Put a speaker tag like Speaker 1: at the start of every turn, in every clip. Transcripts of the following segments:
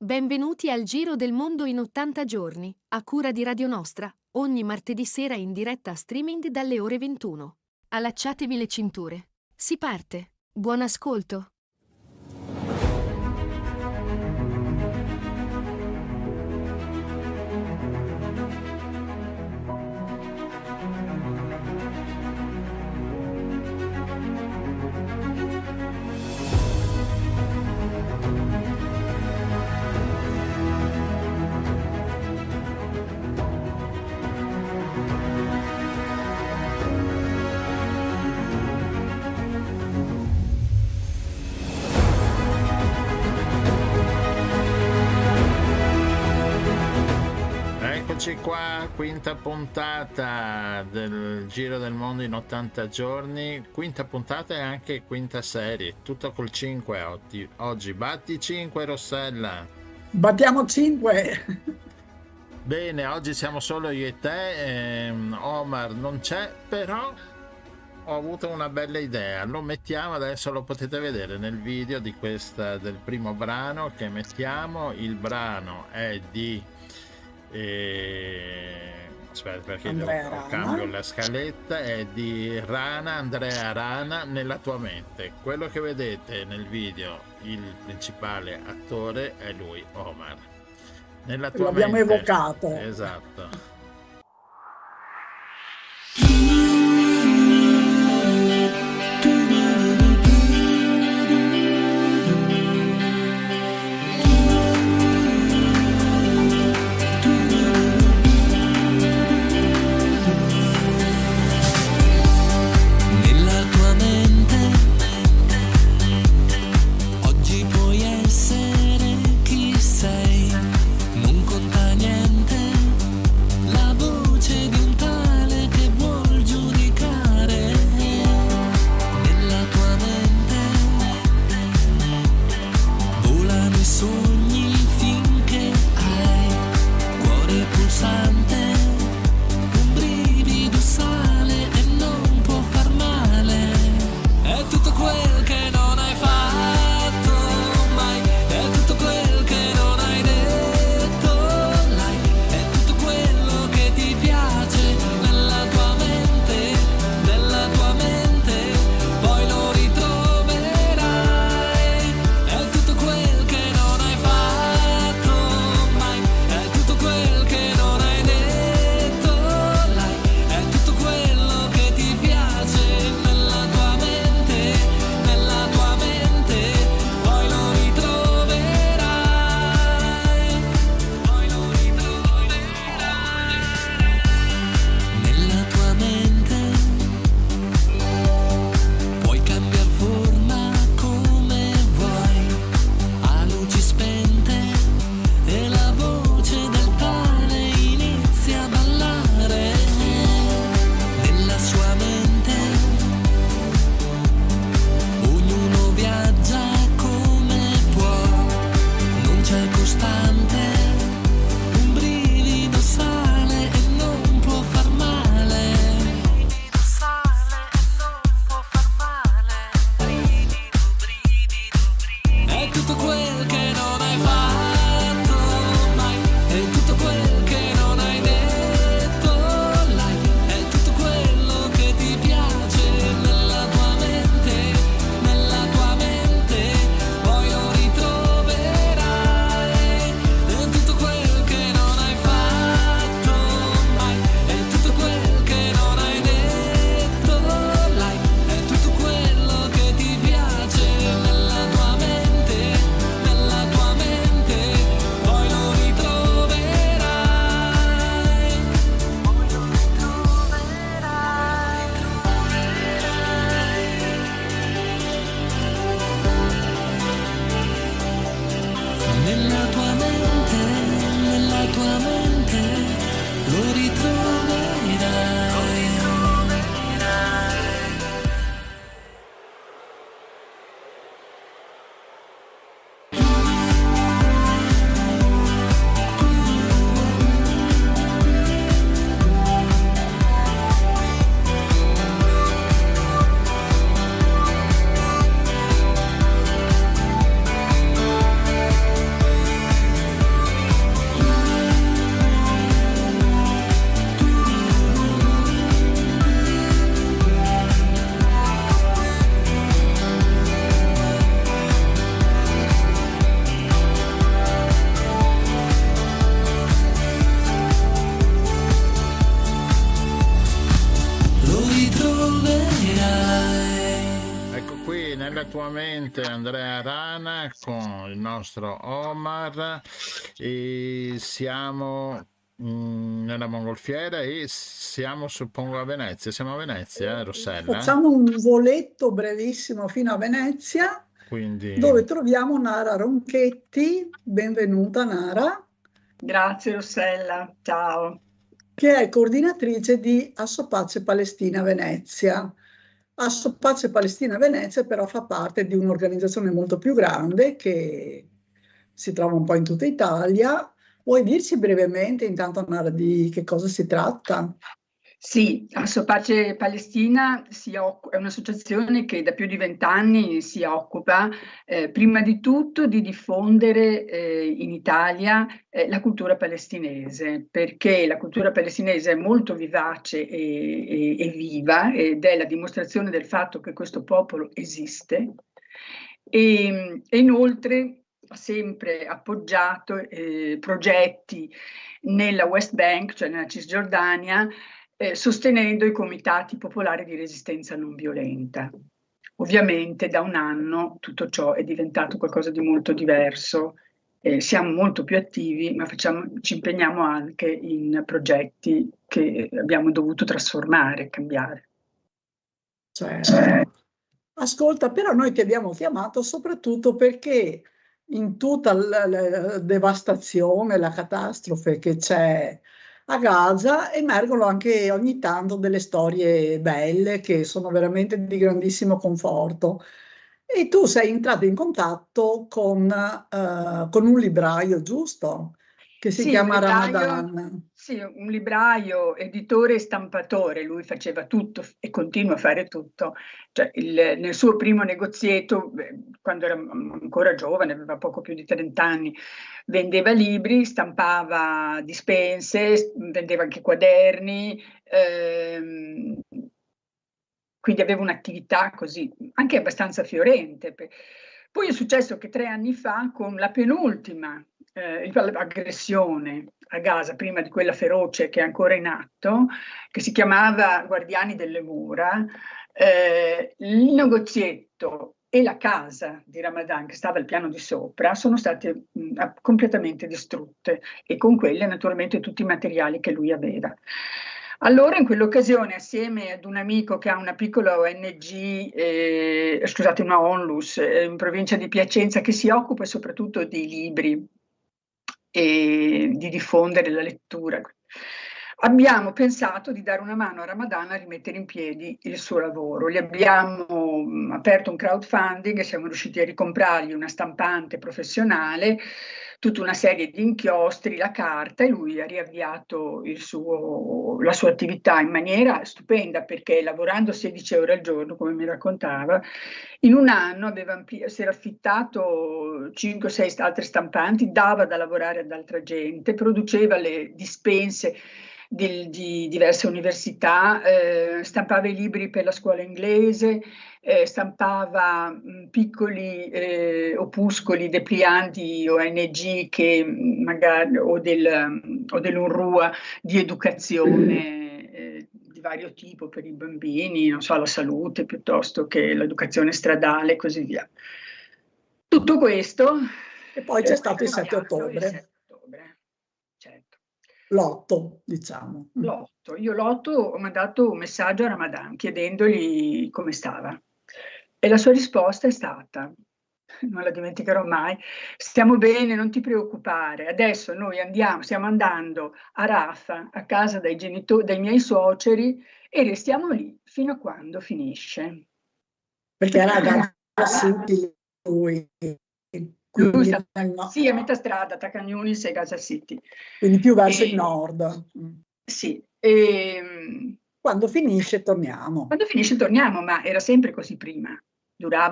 Speaker 1: Benvenuti al Giro del Mondo in 80 giorni, a cura di Radio Nostra, ogni martedì sera in diretta streaming dalle ore 21. Allacciatevi le cinture. Si parte. Buon ascolto.
Speaker 2: Eccoci qua, quinta puntata del Giro del Mondo in 80 giorni, quinta puntata e anche quinta serie, tutto col 5 oggi. Batti 5, Rossella.
Speaker 3: Battiamo 5.
Speaker 2: Bene, oggi siamo solo io e te, Omar non c'è, però ho avuto una bella idea, lo mettiamo adesso, lo potete vedere nel video del primo brano che mettiamo. Il brano è di aspetta, perché cambio la scaletta, è di Andrea Rana, Nella tua mente. Quello che vedete nel video, il principale attore è lui, Omar. Nella tua
Speaker 3: L'abbiamo
Speaker 2: mente.
Speaker 3: evocato.
Speaker 2: Esatto. perpetuamente Andrea Rana con il nostro Omar e siamo nella mongolfiera e siamo, suppongo, a Venezia. Siamo a Venezia, Rossella?
Speaker 3: Facciamo un voletto brevissimo fino a Venezia,
Speaker 2: Quindi,
Speaker 3: dove troviamo Nara Ronchetti. Benvenuta Nara,
Speaker 4: Grazie Rossella, ciao.
Speaker 3: che è coordinatrice di Asso Pace Palestina Venezia. Asso Pace Palestina Venezia però fa parte di un'organizzazione molto più grande che si trova un po' in tutta Italia. Vuoi dirci brevemente, intanto Nara, di che cosa si tratta?
Speaker 4: Sì, Asso Pace Palestina è un'associazione che da più di 20 anni si occupa prima di tutto di diffondere in Italia la cultura palestinese, perché la cultura palestinese è molto vivace e viva ed è la dimostrazione del fatto che questo popolo esiste e inoltre ha sempre appoggiato progetti nella West Bank, cioè nella Cisgiordania, sostenendo i comitati popolari di resistenza non violenta. Ovviamente da un anno tutto ciò è diventato qualcosa di molto diverso, siamo molto più attivi, ma ci impegniamo anche in progetti che abbiamo dovuto trasformare, cambiare.
Speaker 3: Certo. Ascolta, però noi ti abbiamo chiamato soprattutto perché in tutta la devastazione, la catastrofe che c'è a Gaza, emergono anche ogni tanto delle storie belle che sono veramente di grandissimo conforto. E tu sei entrato in contatto con un libraio, giusto? Che si
Speaker 4: Sì,
Speaker 3: chiama Ramadan.
Speaker 4: sì, un libraio, editore e stampatore, lui faceva tutto e continua a fare tutto. Cioè, nel suo primo negozietto, quando era ancora giovane, aveva poco più di 30 anni, vendeva libri, stampava dispense, vendeva anche quaderni, quindi aveva un'attività così, anche abbastanza fiorente. Poi è successo che 3 anni fa, con la penultima aggressione a Gaza, prima di quella feroce che è ancora in atto, che si chiamava Guardiani delle Mura, il negozietto e la casa di Ramadan, che stava al piano di sopra, sono state completamente distrutte e con quelle naturalmente tutti i materiali che lui aveva. Allora in quell'occasione, assieme ad un amico che ha una piccola ONG, scusate, una ONLUS in provincia di Piacenza, che si occupa soprattutto di libri e di diffondere la lettura, abbiamo pensato di dare una mano a Ramadan a rimettere in piedi il suo lavoro. Gli abbiamo aperto un crowdfunding e siamo riusciti a ricomprargli una stampante professionale, tutta una serie di inchiostri, la carta, e lui ha riavviato la sua attività in maniera stupenda, perché lavorando 16 ore al giorno, come mi raccontava, in un anno si era affittato 5-6 altre stampanti, dava da lavorare ad altra gente, produceva le dispense di diverse università, stampava i libri per la scuola inglese, stampava piccoli opuscoli deplianti ONG che magari, o dell'UNRWA di educazione di vario tipo per i bambini, non so, la salute piuttosto che l'educazione stradale e così via. Tutto questo.
Speaker 3: E poi c'è stato il 7 ottobre.
Speaker 4: Il 7 ottobre, certo.
Speaker 3: L'8, diciamo.
Speaker 4: L'8. Io l'8 ho mandato un messaggio a Ramadan chiedendogli come stava. E la sua risposta è stata, non la dimenticherò mai: stiamo bene, non ti preoccupare, adesso noi stiamo andando a Rafah, a casa dei miei suoceri, e restiamo lì fino a quando finisce.
Speaker 3: Perché era Gaza City lui.
Speaker 4: Sì, a metà strada tra Khan Yunis e Gaza City.
Speaker 3: Quindi più verso il nord.
Speaker 4: Sì.
Speaker 3: Quando finisce torniamo.
Speaker 4: Quando finisce torniamo, ma era sempre così prima.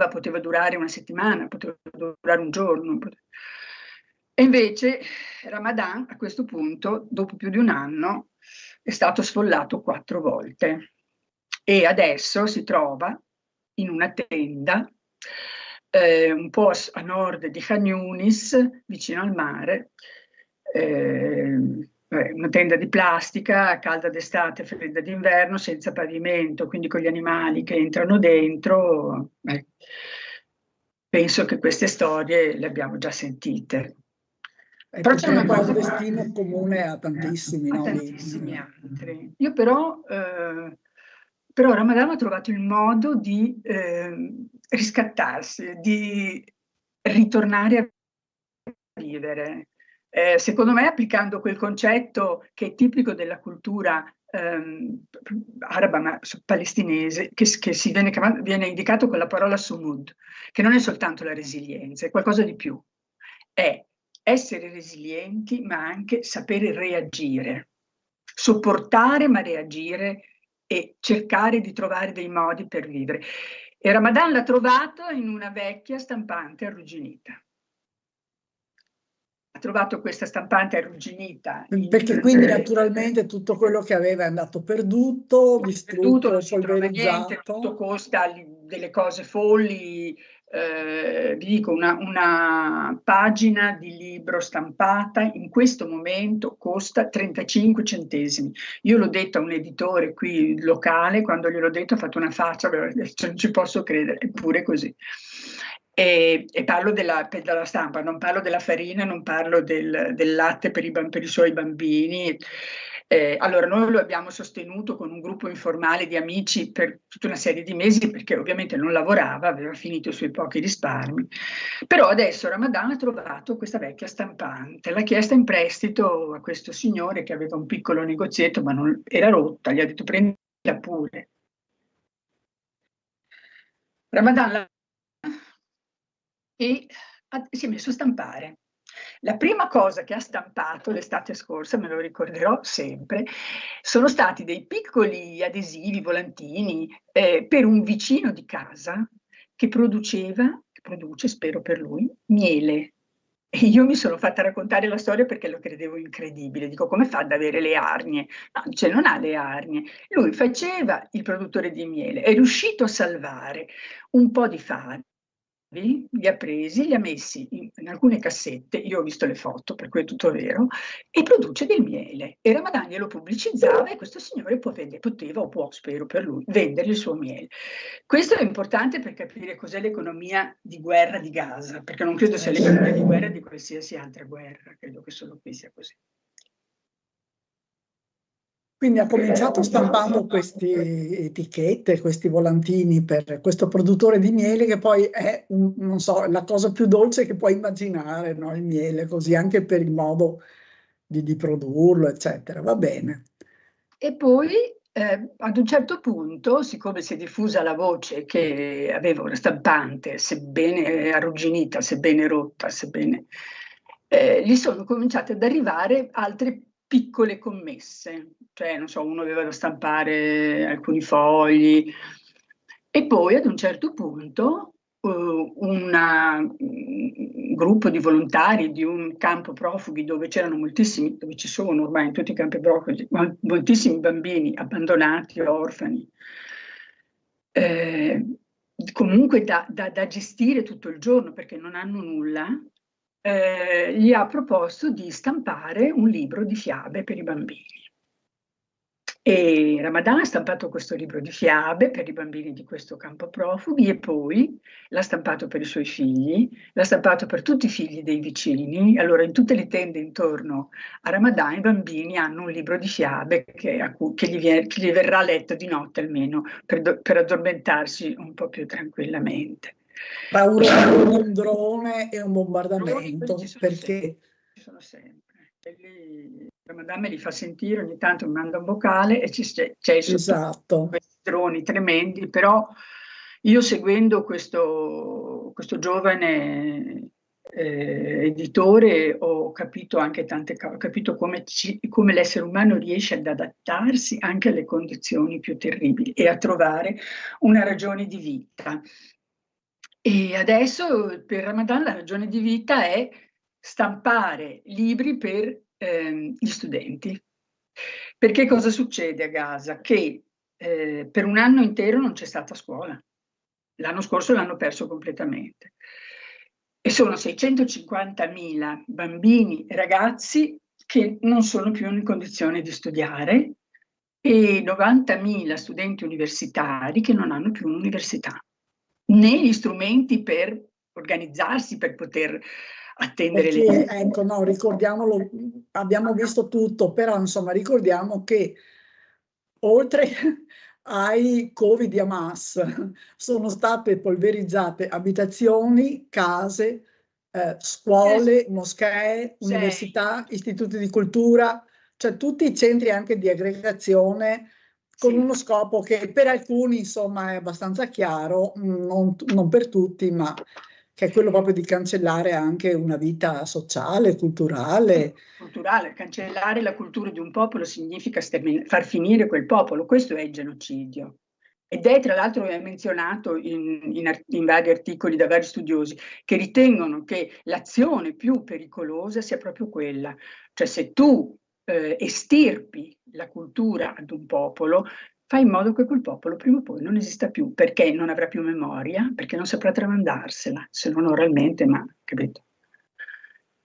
Speaker 4: Poteva durare una settimana, poteva durare un giorno. E invece Ramadan a questo punto, dopo più di un anno, è stato sfollato 4 volte e adesso si trova in una tenda un po' a nord di Khan Yunis, vicino al mare, una tenda di plastica, calda d'estate, fredda d'inverno, senza pavimento, quindi con gli animali che entrano dentro. penso che queste storie le abbiamo già sentite.
Speaker 3: Però c'è un destino comune a tantissimi,
Speaker 4: a
Speaker 3: no?
Speaker 4: tantissimi altri. Io però Ramadan ha trovato il modo di riscattarsi, di ritornare a vivere. Secondo me, applicando quel concetto che è tipico della cultura araba, ma palestinese, che viene indicato con la parola sumud, che non è soltanto la resilienza, è qualcosa di più. È essere resilienti, ma anche sapere reagire, sopportare ma reagire e cercare di trovare dei modi per vivere. E Ramadan l'ha trovato in una vecchia stampante arrugginita. Ha trovato questa stampante arrugginita.
Speaker 3: Perché quindi naturalmente tutto quello che aveva è andato perduto, distrutto,
Speaker 4: non si trova niente,
Speaker 3: polverizzato.
Speaker 4: tutto costa delle cose folli. Vi dico, una pagina di libro stampata in questo momento costa 35 centesimi. Io l'ho detto a un editore qui locale, quando gliel'ho detto ha fatto una faccia, non ci posso credere, eppure così. E parlo della stampa, non parlo della farina, non parlo del latte per i suoi bambini. Allora, noi lo abbiamo sostenuto con un gruppo informale di amici per tutta una serie di mesi, perché ovviamente non lavorava, aveva finito i suoi pochi risparmi. Però adesso Ramadan ha trovato questa vecchia stampante, l'ha chiesta in prestito a questo signore che aveva un piccolo negozietto, ma non era rotta, gli ha detto prendila pure. Ramadan e si è messo a stampare. La prima cosa che ha stampato l'estate scorsa, me lo ricorderò sempre, sono stati dei piccoli adesivi, volantini, per un vicino di casa che produce, spero per lui, miele. E io mi sono fatta raccontare la storia perché lo credevo incredibile. Dico, come fa ad avere le arnie? No, cioè non ha le arnie. Lui faceva il produttore di miele, è riuscito a salvare un po' di fave, li ha presi, li ha messi in alcune cassette, io ho visto le foto, per cui è tutto vero, e produce del miele. E Ramadan glielo pubblicizzava e questo signore poteva o può, spero per lui, vendere il suo miele. Questo è importante per capire cos'è l'economia di guerra di Gaza, perché non credo sia l'economia di guerra di qualsiasi altra guerra, credo che solo qui sia così.
Speaker 3: Quindi ha cominciato stampando queste etichette, questi volantini per questo produttore di miele che poi è, non so, la cosa più dolce che puoi immaginare, no? Il miele, così anche per il modo di produrlo, eccetera. Va bene.
Speaker 4: E poi ad un certo punto, siccome si è diffusa la voce che aveva una stampante, sebbene arrugginita, sebbene rotta, gli sono cominciate ad arrivare altre piccole commesse, cioè non so, uno aveva da stampare alcuni fogli e poi ad un certo punto un gruppo di volontari di un campo profughi dove c'erano moltissimi, dove ci sono ormai in tutti i campi profughi moltissimi bambini abbandonati, orfani, comunque da gestire tutto il giorno perché non hanno nulla. Gli ha proposto di stampare un libro di fiabe per i bambini. E Ramadan ha stampato questo libro di fiabe per i bambini di questo campo profughi e poi l'ha stampato per i suoi figli, l'ha stampato per tutti i figli dei vicini. Allora in tutte le tende intorno a Ramadan i bambini hanno un libro di fiabe che gli verrà letto di notte almeno per addormentarsi un po' più tranquillamente.
Speaker 3: Tra un drone e un bombardamento, perché
Speaker 4: ci sono sempre. Ramadan me li fa sentire, ogni tanto mi manda un vocale e c'è
Speaker 3: esatto.
Speaker 4: Questi droni tremendi, però io seguendo questo giovane editore ho capito anche ho capito come l'essere umano riesce ad adattarsi anche alle condizioni più terribili e a trovare una ragione di vita. E adesso per Ramadan la ragione di vita è stampare libri per gli studenti. Perché cosa succede a Gaza? Che per un anno intero non c'è stata scuola. L'anno scorso l'hanno perso completamente. E sono 650.000 bambini e ragazzi che non sono più in condizione di studiare e 90.000 studenti universitari che non hanno più un'università, né gli strumenti per organizzarsi per poter attendere
Speaker 3: Perché,
Speaker 4: le...
Speaker 3: ecco, no, ricordiamolo, abbiamo visto tutto, però insomma ricordiamo che oltre ai Covid di Hamas sono state polverizzate abitazioni, case, scuole, moschee, università, istituti di cultura, cioè tutti i centri anche di aggregazione con
Speaker 4: Sì.
Speaker 3: uno scopo che per alcuni insomma è abbastanza chiaro, non per tutti, ma che è quello proprio di cancellare anche una vita sociale, culturale.
Speaker 4: Culturale, cancellare la cultura di un popolo significa far finire quel popolo, questo è il genocidio. Ed è tra l'altro menzionato in vari articoli da vari studiosi che ritengono che l'azione più pericolosa sia proprio quella, cioè se tu estirpi la cultura ad un popolo, fai in modo che quel popolo prima o poi non esista più, perché non avrà più memoria, perché non saprà tramandarsela, se non oralmente, ma capito?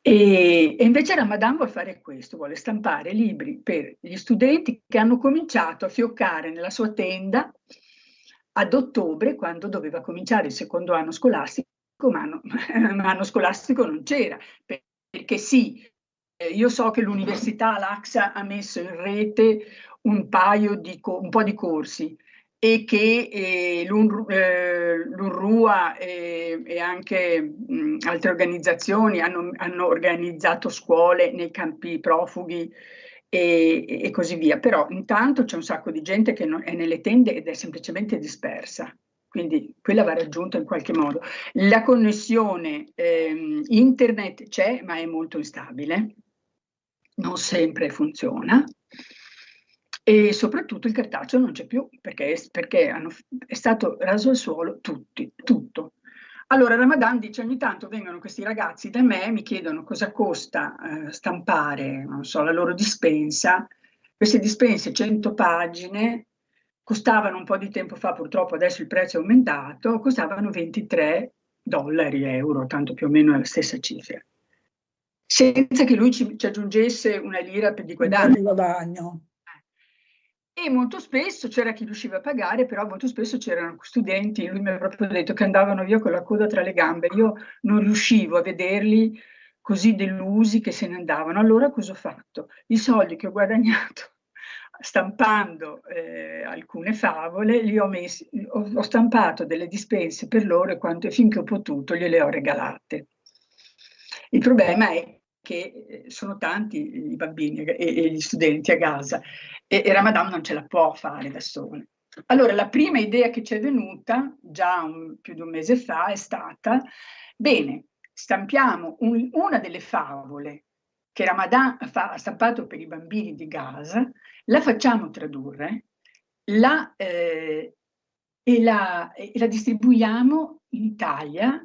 Speaker 4: E invece Ramadan vuole fare questo, vuole stampare libri per gli studenti che hanno cominciato a fioccare nella sua tenda ad ottobre, quando doveva cominciare il secondo anno scolastico, ma l'anno scolastico non c'era, perché sì, io so che l'Università Al-Aqsa ha messo in rete un po' di corsi, e che l'UNRWA e anche altre organizzazioni hanno organizzato scuole nei campi profughi e così via. Però intanto c'è un sacco di gente che è nelle tende ed è semplicemente dispersa. Quindi quella va raggiunta in qualche modo. La connessione internet c'è, ma è molto instabile, non sempre funziona. E soprattutto il cartaceo non c'è più, perché è stato raso al suolo tutto. Allora Ramadan dice: ogni tanto vengono questi ragazzi da me, mi chiedono cosa costa stampare, non so, la loro dispensa. Queste dispense, 100 pagine, costavano un po' di tempo fa, purtroppo adesso il prezzo è aumentato, costavano $23, euro, tanto più o meno è la stessa cifra. Senza che lui ci aggiungesse una lira di guadagno. E molto spesso c'era chi riusciva a pagare, però molto spesso c'erano studenti, lui mi ha proprio detto, che andavano via con la coda tra le gambe. Io non riuscivo a vederli così delusi che se ne andavano. Allora cosa ho fatto? I soldi che ho guadagnato stampando alcune favole, li ho messi, ho stampato delle dispense per loro e finché ho potuto gliele ho regalate. Il problema è che sono tanti i bambini e gli studenti a Gaza e Ramadan non ce la può fare da sola. Allora la prima idea che ci è venuta già più di un mese fa è stata: bene, stampiamo una delle favole che Ramadan ha stampato per i bambini di Gaza, la facciamo tradurre e la distribuiamo in Italia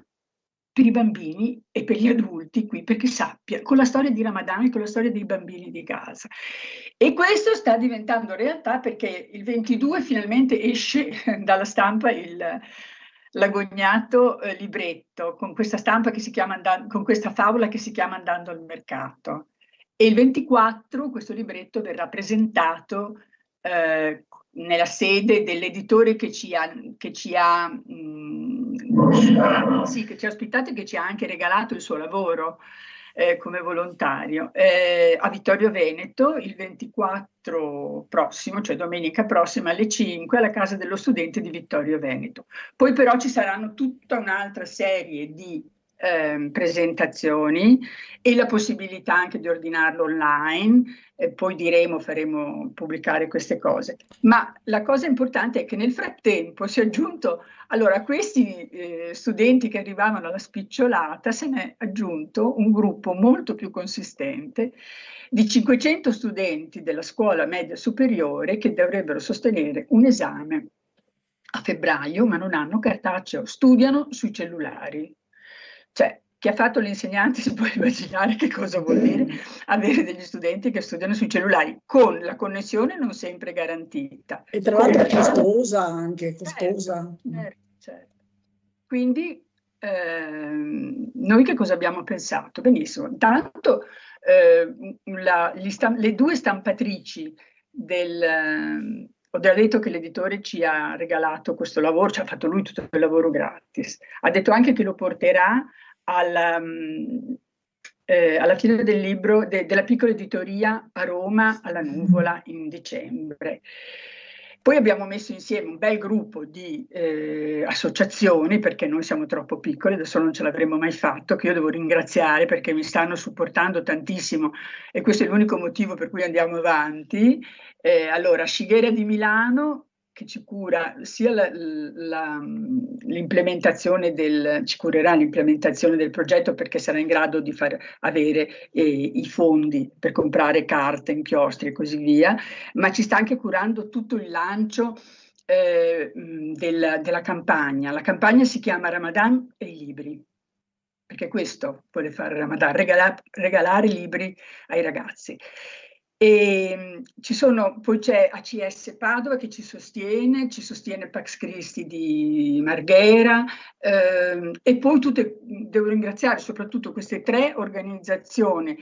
Speaker 4: per i bambini e per gli adulti qui, perché sappia, con la storia di Ramadan e con la storia dei bambini di Gaza. E questo sta diventando realtà, perché il 22 finalmente esce dalla stampa l'agognato libretto con questa stampa che si chiama con questa favola che si chiama Andando al mercato. E il 24 questo libretto verrà presentato nella sede dell'editore che ci ha ospitato e che ci ha anche regalato il suo lavoro come volontario a Vittorio Veneto il 24 prossimo, cioè domenica prossima alle 5 alla casa dello studente di Vittorio Veneto. Poi però ci saranno tutta un'altra serie di presentazioni e la possibilità anche di ordinarlo online, poi faremo pubblicare queste cose. Ma la cosa importante è che nel frattempo si è aggiunto, allora, a questi studenti che arrivavano alla spicciolata se ne è aggiunto un gruppo molto più consistente di 500 studenti della scuola media superiore che dovrebbero sostenere un esame a febbraio, ma non hanno cartaceo, studiano sui cellulari. Cioè, chi ha fatto l'insegnante si può immaginare che cosa vuol dire avere degli studenti che studiano sui cellulari, con la connessione non sempre garantita.
Speaker 3: E tra l'altro costosa anche, costosa.
Speaker 4: Certo. Quindi noi che cosa abbiamo pensato? Benissimo, intanto le due stampatrici ho già detto che l'editore ci ha regalato questo lavoro, ci ha fatto lui tutto il lavoro gratis. Ha detto anche che lo porterà alla Fiera del Libro della Piccola Editoria a Roma, alla Nuvola, in dicembre. Poi abbiamo messo insieme un bel gruppo di associazioni, perché noi siamo troppo piccoli, adesso non ce l'avremmo mai fatto, che io devo ringraziare perché mi stanno supportando tantissimo e questo è l'unico motivo per cui andiamo avanti. Allora, Scighera di Milano, che ci cura sia l'implementazione ci curerà l'implementazione del progetto, perché sarà in grado di far avere i fondi per comprare carte, inchiostri e così via, ma ci sta anche curando tutto il lancio della campagna. La campagna si chiama Ramadan e i libri, perché questo vuole fare Ramadan, regalare libri ai ragazzi. E poi c'è ACS Padova che ci sostiene Pax Christi di Marghera, e poi devo ringraziare soprattutto queste 3 organizzazioni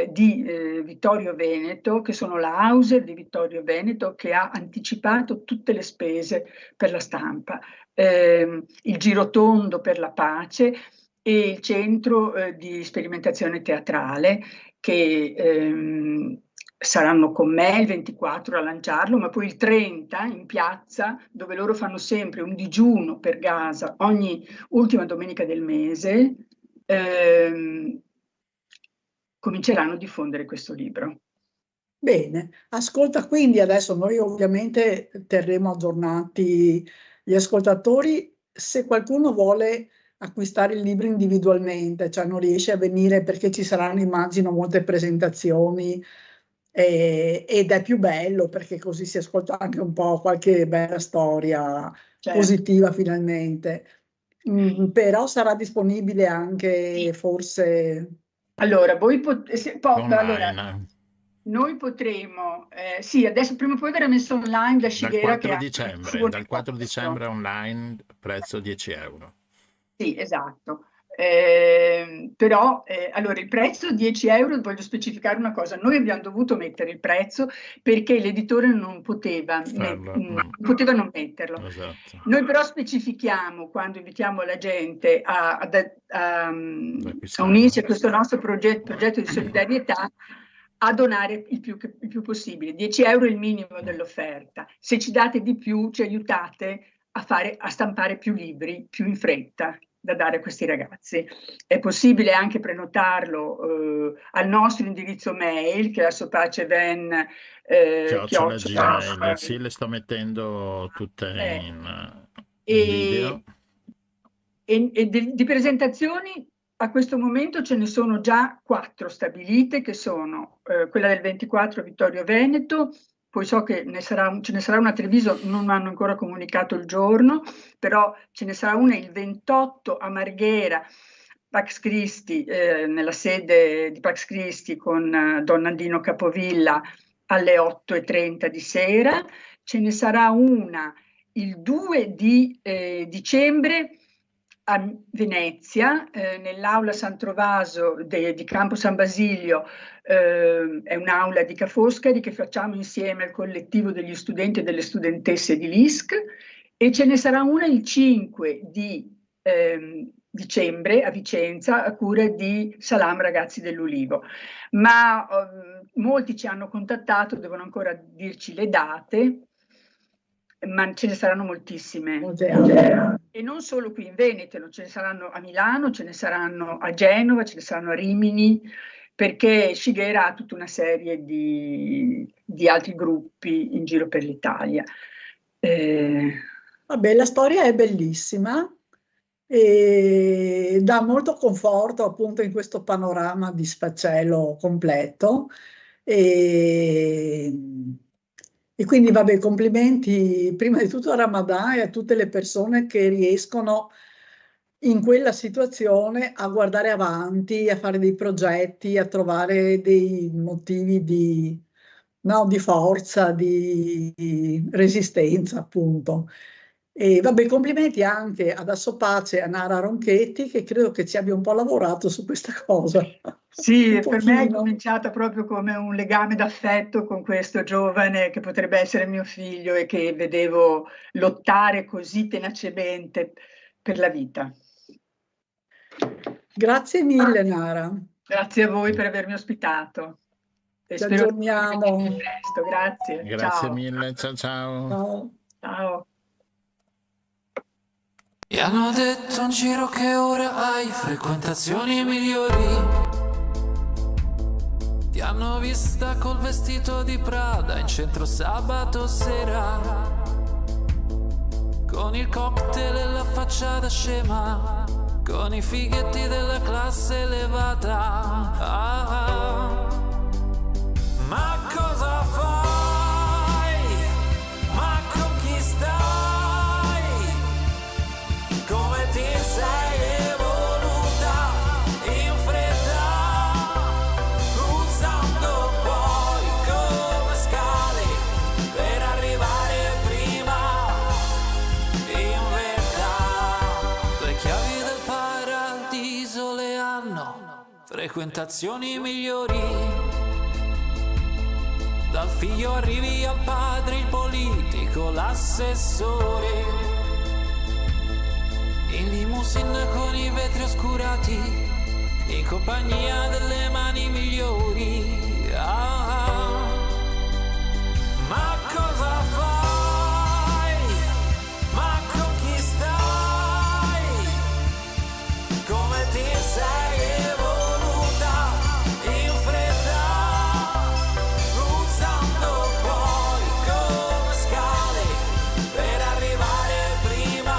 Speaker 4: di Vittorio Veneto, che sono la Hauser di Vittorio Veneto, che ha anticipato tutte le spese per la stampa, il Girotondo per la Pace e il Centro di Sperimentazione Teatrale, che saranno con me il 24 a lanciarlo, ma poi il 30 in piazza, dove loro fanno sempre un digiuno per Gaza ogni ultima domenica del mese, cominceranno a diffondere questo libro.
Speaker 3: Bene, ascolta, quindi adesso noi ovviamente terremo aggiornati gli ascoltatori. Se qualcuno vuole acquistare il libro individualmente, cioè non riesce a venire perché ci saranno, immagino, molte presentazioni, ed è più bello perché così si ascolta anche un po' qualche bella storia positiva finalmente. Però sarà disponibile anche forse...
Speaker 4: Allora,
Speaker 2: online.
Speaker 4: Noi potremo, sì, adesso prima o poi verrà messo online da Scighera.
Speaker 2: Dal 4 dicembre online, prezzo 10 euro.
Speaker 4: Sì, esatto. Però, allora, il prezzo 10 euro, voglio specificare una cosa, noi abbiamo dovuto mettere il prezzo perché l'editore non poteva non metterlo.
Speaker 2: Esatto.
Speaker 4: Noi però specifichiamo, quando invitiamo la gente a unirsi a questo nostro progetto di solidarietà, a donare il più possibile. 10 euro è il minimo dell'offerta. Se ci date di più, ci aiutate a stampare più libri, più in fretta, da dare a questi ragazzi. È possibile anche prenotarlo al nostro indirizzo mail, che è sopaceven
Speaker 2: Gmail. Sì, le sto mettendo tutte in video.
Speaker 4: E di presentazioni a questo momento ce ne sono già 4 stabilite, che sono quella del 24 Vittorio Veneto, poi so che ce ne sarà una a Treviso, non hanno ancora comunicato il giorno, però ce ne sarà una il 28 a Marghera, Pax Christi, nella sede di Pax Christi con Don Nandino Capovilla alle 8:30 di sera. Ce ne sarà una il 2 di dicembre a Venezia, nell'aula San Trovaso di Campo San Basilio. È un'aula di Ca' Foscari che facciamo insieme al collettivo degli studenti e delle studentesse di LISC, e ce ne sarà una il 5 di dicembre a Vicenza a cura di Salam Ragazzi dell'Ulivo. Ma molti ci hanno contattato, devono ancora dirci le date, ma ce ne saranno moltissime. E non solo qui in Veneto, ce ne saranno a Milano, ce ne saranno a Genova, ce ne saranno a Rimini, perché Scighera ha tutta una serie di altri gruppi in giro per l'Italia.
Speaker 3: Vabbè, la storia è bellissima e dà molto conforto appunto in questo panorama di sfacelo completo. E quindi vabbè, complimenti prima di tutto a Ramadan e a tutte le persone che riescono in quella situazione a guardare avanti, a fare dei progetti, a trovare dei motivi di forza, di resistenza, appunto. E vabbè, complimenti anche ad Assopace e a Nara Ronchetti, che credo che ci abbia un po' lavorato su questa cosa.
Speaker 4: Sì,
Speaker 3: Un
Speaker 4: per me è
Speaker 3: pochino.
Speaker 4: cominciata proprio come un legame d'affetto con questo giovane che potrebbe essere mio figlio e che vedevo lottare così tenacemente per la vita.
Speaker 3: Grazie mille, Nara.
Speaker 4: Grazie a voi per avermi ospitato e
Speaker 3: Ci
Speaker 4: spero di
Speaker 3: aggiorniamo.
Speaker 4: rivedere presto. Grazie.
Speaker 2: Grazie
Speaker 4: Ciao.
Speaker 2: mille, ciao ciao.
Speaker 3: Ciao.
Speaker 4: Ciao.
Speaker 5: Mi hanno detto in giro che ora hai frequentazioni migliori. Ti hanno vista col vestito di Prada in centro sabato sera, con il cocktail e la faccia da scema, con i fighetti della classe elevata. Ma cosa fai? Ma con chi stai? Come ti sei evoluta in fretta, usando poi come scale per arrivare prima in verità. Le chiavi del paradiso le hanno frequentazioni migliori. Dal figlio arrivi al padre, il politico, l'assessore, in limousine con i vetri oscurati, in compagnia delle mani migliori. Ma cosa fai? Ma con chi stai? Come ti sei evoluta in fretta, usando poi come scale per arrivare prima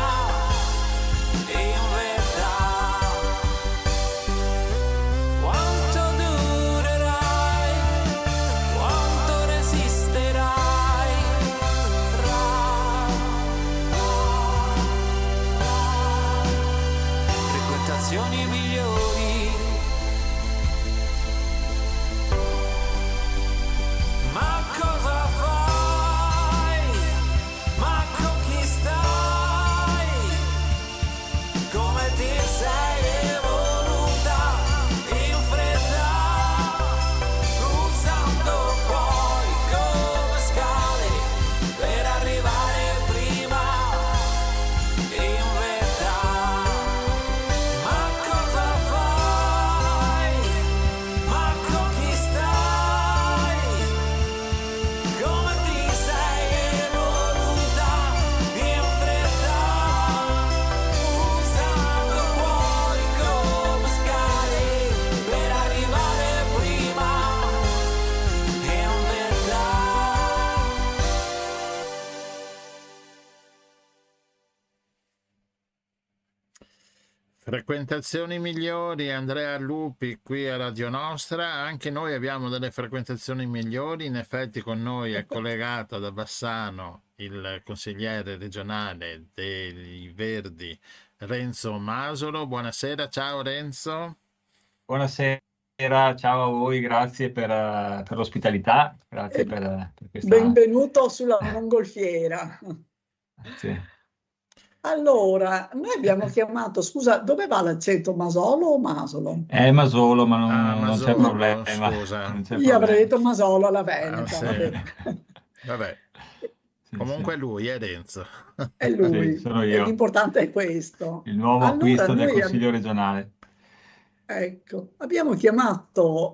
Speaker 5: in verità. Quanto durerai? Quanto resisterai? Frequentazioni migliori. Ma cosa fai? Ma con chi stai? Come ti sei evoluta in fretta, usando poi come scale per arrivare prima in verità. Ma cosa fai? Ma con chi stai? Come ti sei evoluta in fretta, usando poi come scale per arrivare prima in verità.
Speaker 2: Frequentazioni migliori, Andrea Lupi qui a Radio Nostra. Anche noi abbiamo delle frequentazioni migliori. In effetti con noi è collegato da Bassano il consigliere regionale dei Verdi Renzo Masolo. Buonasera, ciao Renzo.
Speaker 6: Buonasera, ciao a voi, grazie per l'ospitalità, grazie per questa...
Speaker 3: Benvenuto sulla mongolfiera.
Speaker 6: Grazie.
Speaker 3: Allora, noi abbiamo chiamato, scusa, dove va l'accento, Masolo o Masolo?
Speaker 6: È Masolo, ma non c'è
Speaker 2: Masolo,
Speaker 6: problema.
Speaker 2: scusa.
Speaker 6: Non c'è
Speaker 3: Io avrei
Speaker 6: problema.
Speaker 3: detto Masolo alla Veneta,
Speaker 2: sì.
Speaker 3: vabbè.
Speaker 2: Vabbè,
Speaker 6: Sì,
Speaker 2: comunque lui è Renzo.
Speaker 3: È lui,
Speaker 6: Sì, sono
Speaker 3: e
Speaker 6: io.
Speaker 3: l'importante è questo.
Speaker 6: Il nuovo
Speaker 3: Allora,
Speaker 6: acquisto del
Speaker 3: noi
Speaker 6: Consiglio regionale.
Speaker 3: Ecco, abbiamo chiamato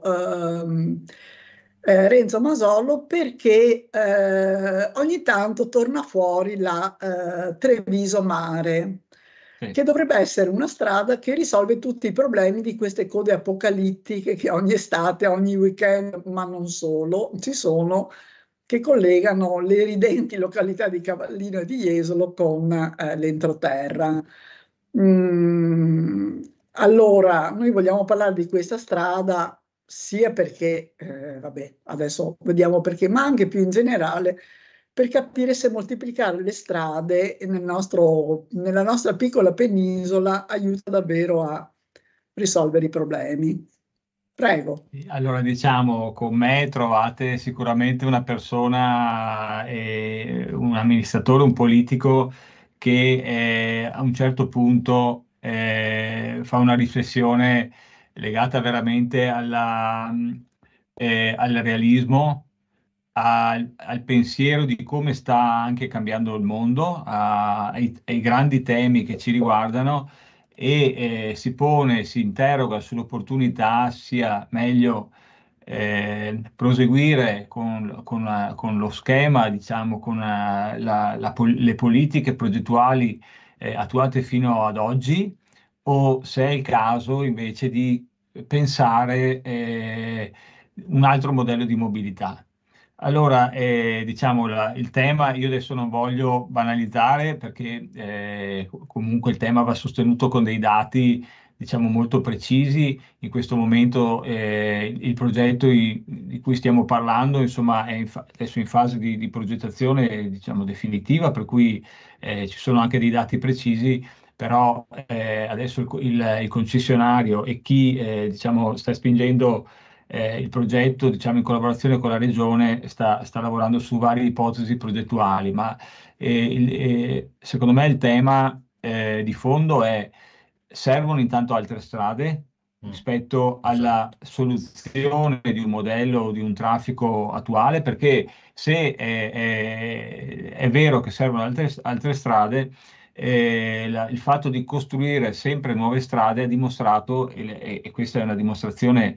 Speaker 3: Renzo Masolo perché ogni tanto torna fuori la Treviso Mare,
Speaker 6: Sì.
Speaker 3: che dovrebbe essere una strada che risolve tutti i problemi di queste code apocalittiche che ogni estate, ogni weekend, ma non solo, ci sono, che collegano le ridenti località di Cavallino e di Jesolo con l'entroterra. Allora, noi vogliamo parlare di questa strada sia perché, vabbè, adesso vediamo perché, ma anche più in generale per capire se moltiplicare le strade nella nostra piccola penisola aiuta davvero a risolvere i problemi. Prego.
Speaker 6: Allora, diciamo, con me trovate sicuramente una persona, un amministratore, un politico che a un certo punto fa una riflessione legata veramente al realismo, al pensiero di come sta anche cambiando il mondo, ai grandi temi che ci riguardano e si pone, si interroga sull'opportunità sia meglio proseguire con lo schema, diciamo, con le politiche progettuali attuate fino ad oggi, o se è il caso invece di pensare un altro modello di mobilità. Allora, diciamo, il tema, io adesso non voglio banalizzare perché comunque il tema va sostenuto con dei dati, diciamo, molto precisi. In questo momento il progetto di cui stiamo parlando, insomma, è adesso in fase di progettazione, diciamo, definitiva, per cui ci sono anche dei dati precisi, però adesso il concessionario e chi, diciamo, sta spingendo il progetto, diciamo, in collaborazione con la regione, sta lavorando su varie ipotesi progettuali, ma secondo me il tema di fondo è: servono intanto altre strade rispetto alla soluzione di un modello o di un traffico attuale, perché se è vero che servono altre strade, il fatto di costruire sempre nuove strade ha dimostrato, e questa è una dimostrazione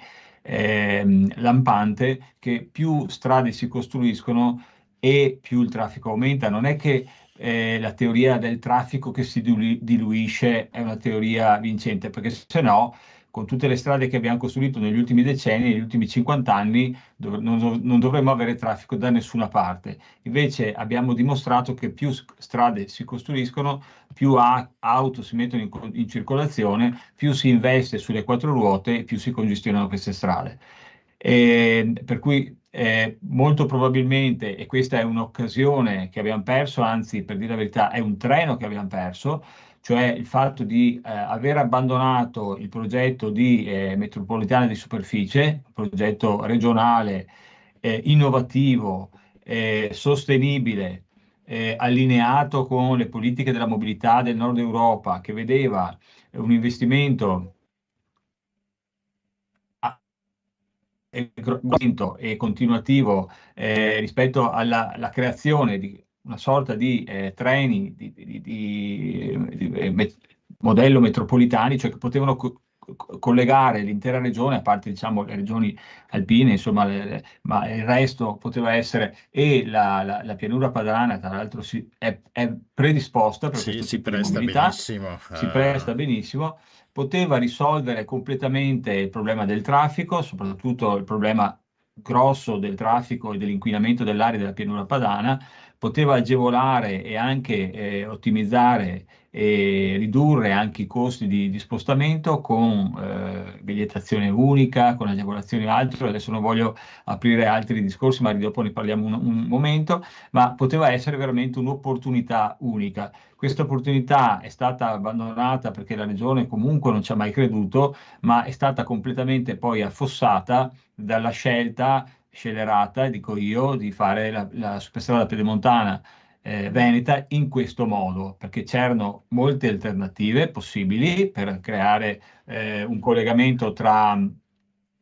Speaker 6: lampante, che più strade si costruiscono e più il traffico aumenta. Non è che la teoria del traffico che si diluisce è una teoria vincente, perché se no, con tutte le strade che abbiamo costruito negli ultimi decenni, negli ultimi 50 anni, non dovremmo avere traffico da nessuna parte. Invece abbiamo dimostrato che più strade si costruiscono, più auto si mettono in circolazione, più si investe sulle quattro ruote e più si congestionano queste strade. Per cui molto probabilmente, e questa è un'occasione che abbiamo perso, anzi, per dire la verità, è un treno che abbiamo perso, cioè il fatto di aver abbandonato il progetto di metropolitana di superficie, un progetto regionale, innovativo, sostenibile, allineato con le politiche della mobilità del nord Europa, che vedeva un investimento e continuativo rispetto alla creazione di una sorta di treni modello metropolitani, cioè che potevano collegare l'intera regione, a parte, diciamo, le regioni alpine, insomma, ma il resto poteva essere, e la pianura padana, tra l'altro, è predisposta per questo
Speaker 2: si
Speaker 6: tipo di
Speaker 2: presta
Speaker 6: mobilità,
Speaker 2: benissimo.
Speaker 6: si presta benissimo, poteva risolvere completamente il problema del traffico, soprattutto il problema grosso del traffico e dell'inquinamento dell'aria della pianura padana, poteva agevolare e anche ottimizzare e ridurre anche i costi di spostamento con bigliettazione unica, con agevolazioni e altro. Adesso non voglio aprire altri discorsi, ma dopo ne parliamo un momento, ma poteva essere veramente un'opportunità unica. Questa opportunità è stata abbandonata perché la regione comunque non ci ha mai creduto, ma è stata completamente poi affossata dalla scelta scellerata, dico io, di fare la superstrada pedemontana veneta in questo modo, perché c'erano molte alternative possibili per creare un collegamento tra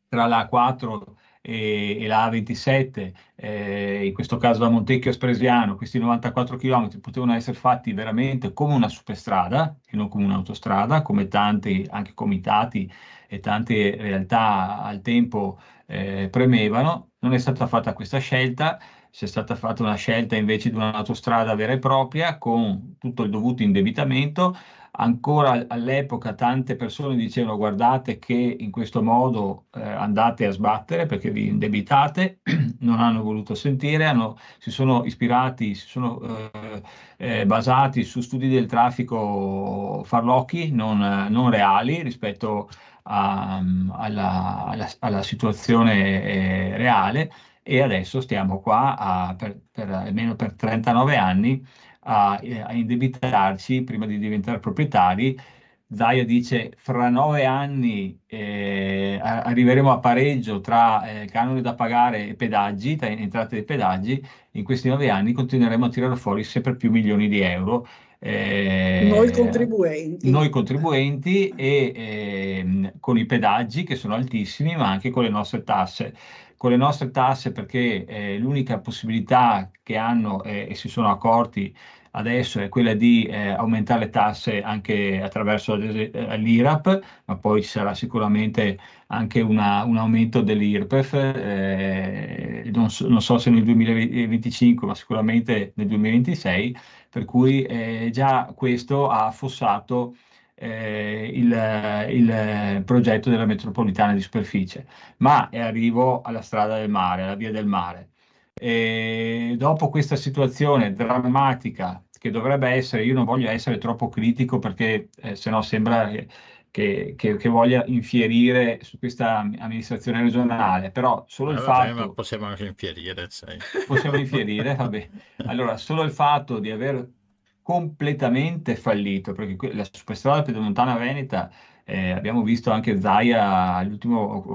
Speaker 6: la A4 e la A27, in questo caso da Montecchio a Spresiano. Questi 94 km potevano essere fatti veramente come una superstrada e non come un'autostrada, come tanti anche comitati e tante realtà al tempo premevano. Non è stata fatta questa scelta, c'è stata fatta una scelta invece di un'autostrada vera e propria con tutto il dovuto indebitamento. Ancora all'epoca tante persone dicevano: guardate che in questo modo andate a sbattere perché vi indebitate. Non hanno voluto sentire, si sono ispirati, si sono basati su studi del traffico farlocchi, non reali rispetto alla situazione reale, e adesso stiamo qua almeno per 39 anni a indebitarci prima di diventare proprietari. Zaia dice: fra 9 anni arriveremo a pareggio tra canone da pagare e pedaggi, tra entrate e pedaggi. In questi 9 anni continueremo a tirare fuori sempre più milioni di euro,
Speaker 3: Noi contribuenti.
Speaker 6: Noi contribuenti e con i pedaggi che sono altissimi, ma anche con le nostre tasse. Con le nostre tasse perché l'unica possibilità che hanno e si sono accorti adesso è quella di aumentare le tasse anche attraverso l'IRAP, ma poi ci sarà sicuramente anche un aumento dell'IRPEF, non so se nel 2025, ma sicuramente nel 2026, per cui già questo ha affossato il progetto della metropolitana di superficie. Ma arrivo alla strada del mare, alla via del mare. E dopo questa situazione drammatica che dovrebbe essere, io non voglio essere troppo critico perché sennò sembra che voglia infierire su questa amministrazione regionale, però solo il
Speaker 2: Vabbè, ma
Speaker 6: fatto...
Speaker 2: possiamo anche infierire, sai.
Speaker 6: Possiamo infierire, vabbè. Allora, solo il fatto di aver completamente fallito, perché la superstrada pedemontana veneta, abbiamo visto anche Zaia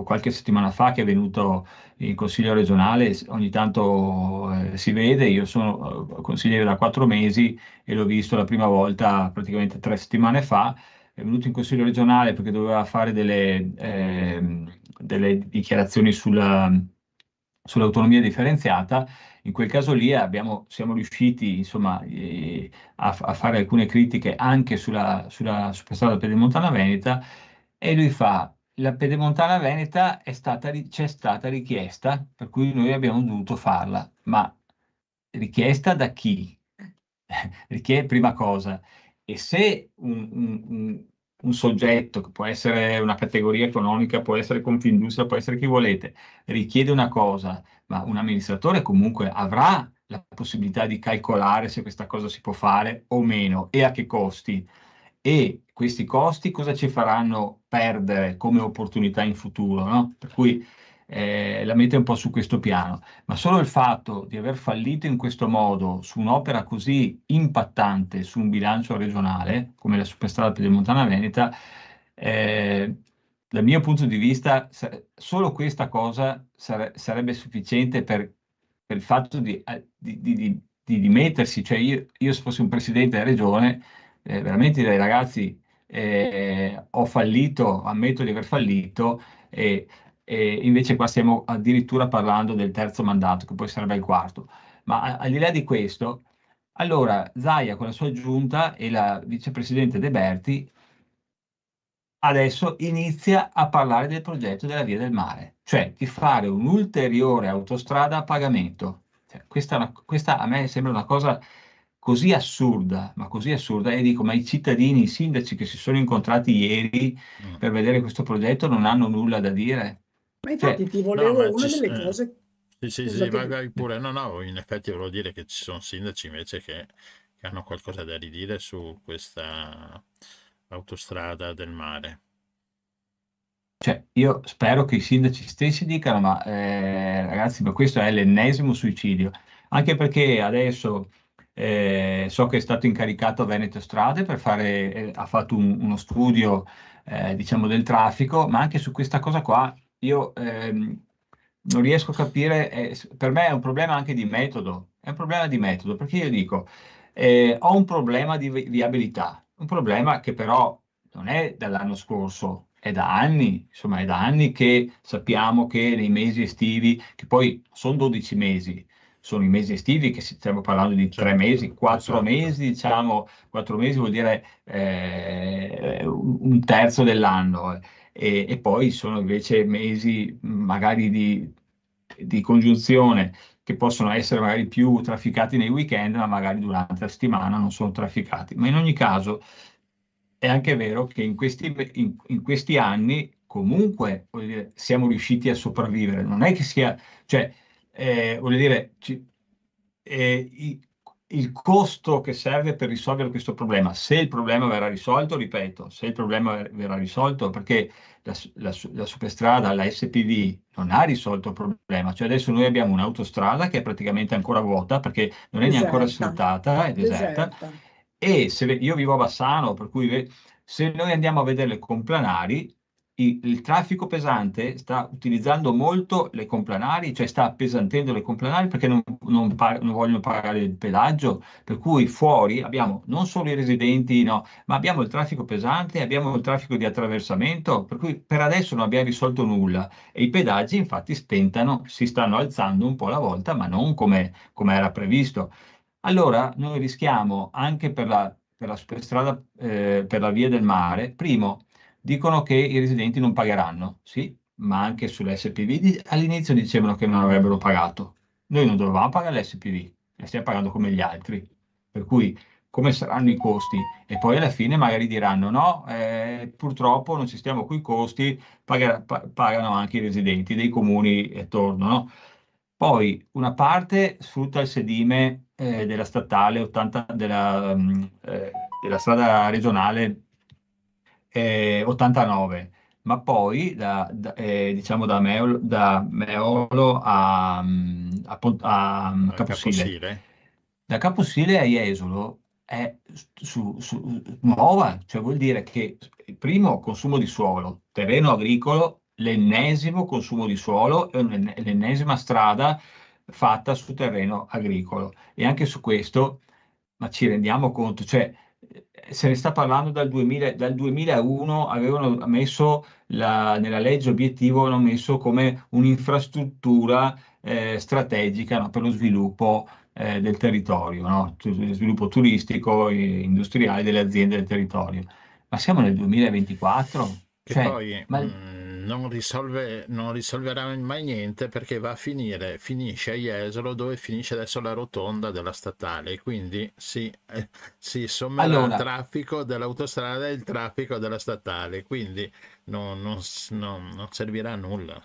Speaker 6: qualche settimana fa che è venuto in consiglio regionale, ogni tanto si vede, io sono consigliere da 4 mesi e l'ho visto la prima volta praticamente 3 settimane fa, è venuto in consiglio regionale perché doveva fare delle dichiarazioni sull'autonomia differenziata. In quel caso lì siamo riusciti insomma, a fare alcune critiche anche sulla superstrada pedemontana veneta e lui fa: la pedemontana veneta c'è stata richiesta, per cui noi abbiamo dovuto farla, ma richiesta da chi? Prima cosa. E se un soggetto, che può essere una categoria economica, può essere Confindustria, può essere chi volete, richiede una cosa, ma un amministratore comunque avrà la possibilità di calcolare se questa cosa si può fare o meno e a che costi. E questi costi cosa ci faranno perdere come opportunità in futuro, no? Per cui la mette un po' su questo piano, ma solo il fatto di aver fallito in questo modo su un'opera così impattante su un bilancio regionale come la superstrada pedemontana veneta, dal mio punto di vista solo questa cosa sarebbe sufficiente per il fatto di dimettersi. Cioè io se fossi un presidente della regione veramente direi: ragazzi, ho fallito, ammetto di aver fallito, e invece qua stiamo addirittura parlando del terzo mandato, che poi sarebbe il quarto. Ma al di là di questo, allora Zaia con la sua giunta e la vicepresidente De Berti adesso inizia a parlare del progetto della via del mare, cioè di fare un'ulteriore autostrada a pagamento. Cioè, questa a me sembra una cosa così assurda, ma così assurda, e dico: ma i cittadini, i sindaci che si sono incontrati ieri per vedere questo progetto non hanno nulla da dire?
Speaker 3: Ma infatti ti volevo, una delle cose...
Speaker 2: Sì, vai pure. No, in effetti volevo dire che ci sono sindaci invece che hanno qualcosa da ridire su questa autostrada del mare.
Speaker 6: Cioè, io spero che i sindaci stessi dicano: ma ragazzi, ma questo è l'ennesimo suicidio, anche perché adesso so che è stato incaricato Veneto Strade per fare, ha fatto uno studio diciamo del traffico, ma anche su questa cosa qua io non riesco a capire, per me è un problema anche di metodo, è un problema di metodo, perché io dico ho un problema di viabilità, un problema che però non è dall'anno scorso, è da anni, insomma è da anni che sappiamo che nei mesi estivi, che poi sono 12 mesi, sono i mesi estivi, che stiamo parlando di 3 mesi, 4 mesi, diciamo, 4 mesi vuol dire un terzo dell'anno, e poi sono invece mesi magari di congiunzione che possono essere magari più trafficati nei weekend, ma magari durante la settimana non sono trafficati. Ma in ogni caso è anche vero che in questi anni comunque voglio dire, siamo riusciti a sopravvivere. Non è che sia, cioè, voglio dire, il costo che serve per risolvere questo problema, se il problema verrà risolto, ripeto, se il problema verrà risolto, perché la superstrada, la SPV, non ha risolto il problema. Cioè adesso noi abbiamo un'autostrada che è praticamente ancora vuota, perché non è neanche ancora sfruttata, è deserta. E io vivo a Bassano, per cui se noi andiamo a vedere le complanari, il traffico pesante sta utilizzando molto le complanari, cioè sta appesantendo le complanari perché non vogliono pagare il pedaggio, per cui fuori abbiamo non solo i residenti, no, ma abbiamo il traffico pesante, abbiamo il traffico di attraversamento, per cui per adesso non abbiamo risolto nulla e i pedaggi infatti stentano, si stanno alzando un po' alla volta, ma non come era previsto. Allora noi rischiamo anche per la superstrada, per la via del mare, primo, dicono che i residenti non pagheranno, sì, ma anche sull'SPV all'inizio dicevano che non avrebbero pagato. Noi non dovevamo pagare l'SPV, la stiamo pagando come gli altri. Per cui come saranno i costi? E poi alla fine magari diranno no, purtroppo non ci stiamo con i costi, pagano anche i residenti dei comuni attorno, no? Poi una parte sfrutta il sedime della statale 80, della strada regionale 89, ma poi diciamo da Meolo a Caposile.
Speaker 2: Caposile.
Speaker 6: Da Caposile a Jesolo è nuova, cioè vuol dire che il primo consumo di suolo, terreno agricolo, l'ennesimo consumo di suolo e l'ennesima strada fatta su terreno agricolo. E anche su questo, ma ci rendiamo conto, cioè se ne sta parlando dal 2001, avevano messo nella legge obiettivo, hanno messo come un'infrastruttura strategica, no, per lo sviluppo del territorio, no? Sviluppo turistico e industriale delle aziende del territorio. Ma siamo nel 2024,
Speaker 2: Che
Speaker 6: cioè,
Speaker 2: poi non risolverà mai niente perché finisce a Jesolo dove finisce adesso la rotonda della statale, quindi si sommerà
Speaker 6: Allora,
Speaker 2: il traffico dell'autostrada e il traffico della statale, quindi non servirà a nulla.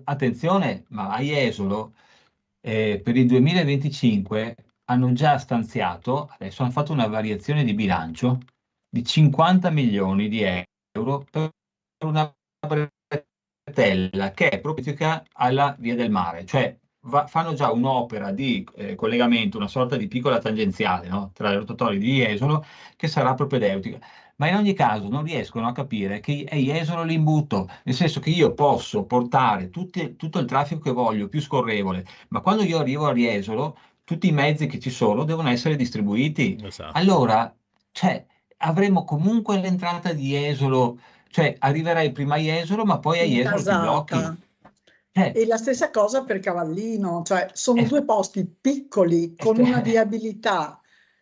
Speaker 6: attenzione, ma a Jesolo per il 2025 hanno già stanziato, adesso hanno fatto una variazione di bilancio di 50 milioni di euro per una bretella che è propedeutica alla via del mare, cioè fanno già un'opera di collegamento, una sorta di piccola tangenziale, no, tra i rotatori di Jesolo che sarà propedeutica. Ma in ogni caso non riescono a capire che è Jesolo l'imbuto, nel senso che io posso portare tutto il traffico che voglio, più scorrevole, ma quando io arrivo a Jesolo, tutti i mezzi che ci sono devono essere distribuiti.
Speaker 2: Esatto.
Speaker 6: Allora, cioè, avremo comunque l'entrata di Jesolo, cioè arriverai prima a Jesolo, ma poi a Jesolo ti blocchi.
Speaker 3: Intasata. E la stessa cosa per Cavallino, cioè sono due posti piccoli con una viabilità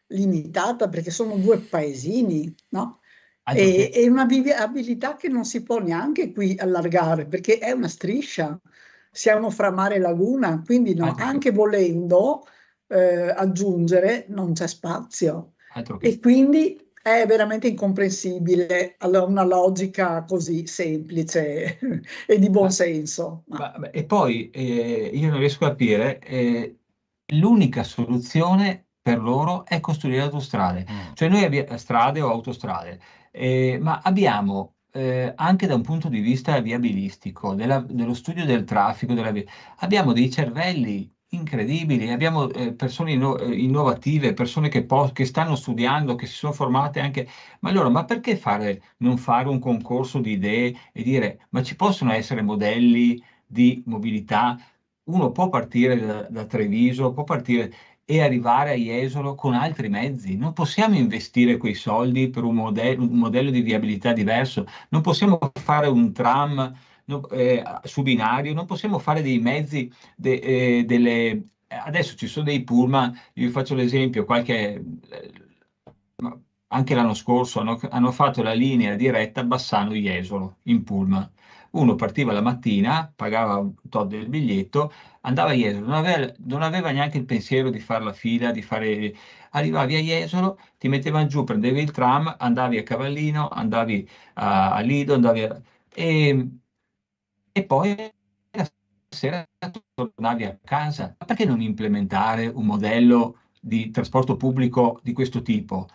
Speaker 3: limitata perché sono due paesini, no? E una viabilità che non si può neanche qui allargare perché è una striscia, siamo fra mare e laguna, quindi no, anche volendo aggiungere non c'è spazio e quindi è veramente incomprensibile una logica così semplice e di buon senso.
Speaker 6: E poi io non riesco a capire, l'unica soluzione per loro è costruire autostrade, cioè noi abbiamo strade o autostrade, ma abbiamo anche da un punto di vista viabilistico, dello studio del traffico, abbiamo dei cervelli incredibili, abbiamo persone innovative, persone che stanno studiando, che si sono formate anche, ma allora, ma perché non fare un concorso di idee e dire, ma ci possono essere modelli di mobilità? Uno può partire da Treviso, può partire e arrivare a Jesolo con altri mezzi. Non possiamo investire quei soldi per un modello di viabilità diverso, non possiamo fare un tram su binario, non possiamo fare dei mezzi, adesso ci sono dei pullman, io vi faccio l'esempio, anche l'anno scorso hanno fatto la linea diretta Bassano-Jesolo in pullman. Uno partiva la mattina, pagava un tot del biglietto, andava a Jesolo, non aveva neanche il pensiero di fare la fila, arrivavi a Jesolo, ti mettevano giù, prendevi il tram, andavi a Cavallino, andavi a Lido, e poi la sera tornavi a casa. Ma perché non implementare un modello di trasporto pubblico di questo tipo?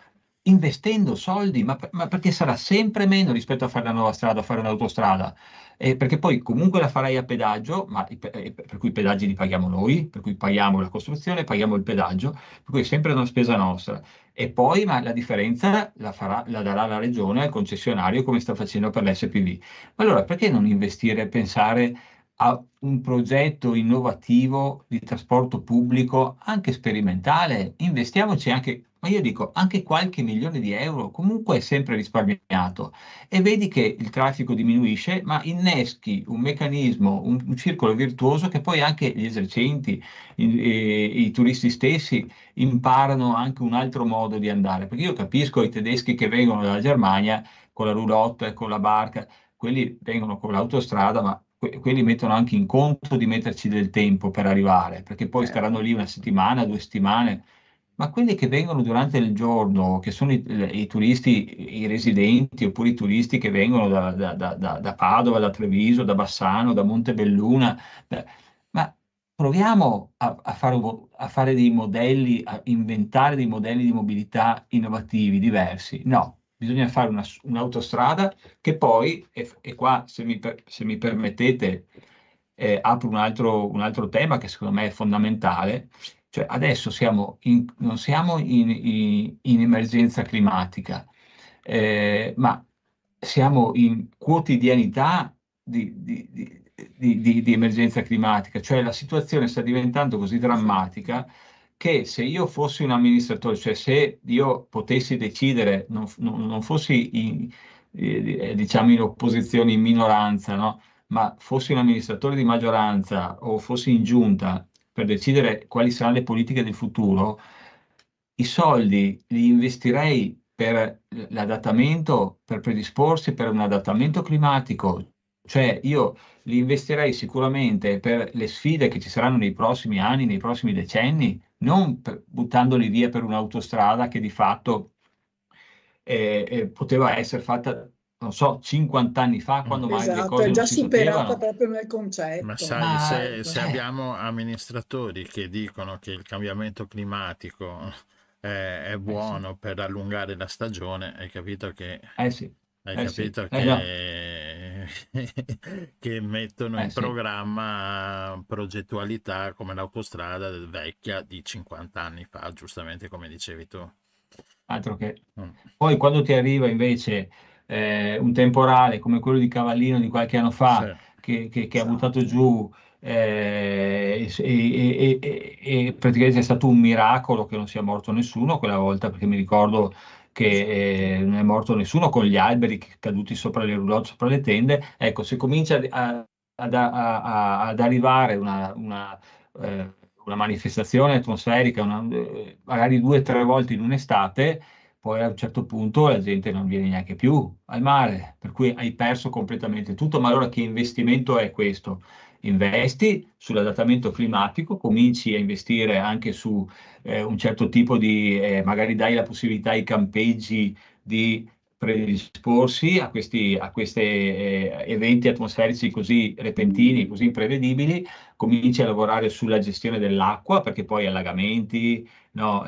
Speaker 6: Investendo soldi, ma perché sarà sempre meno rispetto a fare la nuova strada, a fare un'autostrada, perché poi comunque la farai a pedaggio, per cui i pedaggi li paghiamo noi, per cui paghiamo la costruzione, paghiamo il pedaggio, per cui è sempre una spesa nostra. e poi ma la differenza la darà la regione al concessionario come sta facendo per l'SPV. Ma allora perché non investire e pensare a un progetto innovativo di trasporto pubblico, anche sperimentale? Investiamoci anche, ma io dico anche qualche milione di euro, comunque è sempre risparmiato, e vedi che il traffico diminuisce, ma inneschi un meccanismo, un circolo virtuoso che poi anche gli esercenti, i turisti stessi imparano anche un altro modo di andare, perché io capisco i tedeschi che vengono dalla Germania con la roulotte, con la barca, quelli vengono con l'autostrada, ma quelli mettono anche in conto di metterci del tempo per arrivare, perché poi staranno lì una settimana, 2 settimane. Ma quelli che vengono durante il giorno, che sono i turisti, i residenti, oppure i turisti che vengono da Padova, da Treviso, da Bassano, da Montebelluna, ma proviamo a fare dei modelli, a inventare dei modelli di mobilità innovativi, diversi. No, bisogna fare un'autostrada che poi, e qua se mi permettete, apro un altro tema che secondo me è fondamentale. Cioè, adesso non siamo in emergenza climatica, ma siamo in quotidianità di emergenza climatica. Cioè, la situazione sta diventando così drammatica che se io fossi un amministratore, cioè se io potessi decidere, non fossi diciamo in opposizione, in minoranza, no? Ma fossi un amministratore di maggioranza o fossi in giunta per decidere quali saranno le politiche del futuro, i soldi li investirei per l'adattamento, per predisporsi per un adattamento climatico. Cioè io li investirei sicuramente per le sfide che ci saranno nei prossimi anni, nei prossimi decenni, non buttandoli via per un'autostrada che di fatto poteva essere fatta, non so, 50 anni fa, quando magari le
Speaker 3: Esatto,
Speaker 6: cose
Speaker 3: è
Speaker 6: non
Speaker 3: già
Speaker 6: si
Speaker 3: superata
Speaker 6: sapevano.
Speaker 3: proprio nel
Speaker 2: Ma
Speaker 3: concetto.
Speaker 2: sai, se
Speaker 6: Ma
Speaker 2: abbiamo amministratori che dicono che il cambiamento climatico è
Speaker 6: sì,
Speaker 2: buono per allungare la stagione, hai capito
Speaker 6: sì, sì,
Speaker 2: che,
Speaker 6: no,
Speaker 2: che mettono in
Speaker 6: sì.
Speaker 2: programma progettualità come l'autostrada vecchia di 50 anni fa, giustamente come dicevi tu.
Speaker 6: Altro che.
Speaker 2: Mm.
Speaker 6: Poi quando ti arriva invece un temporale come quello di Cavallino di qualche anno fa,
Speaker 2: Sì.
Speaker 6: che ha buttato giù, e praticamente è stato un miracolo che non sia morto nessuno quella volta, perché mi ricordo che non è morto nessuno con gli alberi caduti sopra le roulotte, sopra le tende. Ecco, se comincia ad arrivare una manifestazione atmosferica, magari 2 o 3 volte in un'estate, poi a un certo punto la gente non viene neanche più al mare, per cui hai perso completamente tutto. Ma allora che investimento è questo? Investi sull'adattamento climatico, cominci a investire anche su un certo tipo magari dai la possibilità ai campeggi di predisporsi a questi eventi atmosferici così repentini, così imprevedibili. Cominci a lavorare sulla gestione dell'acqua, perché poi allagamenti, no,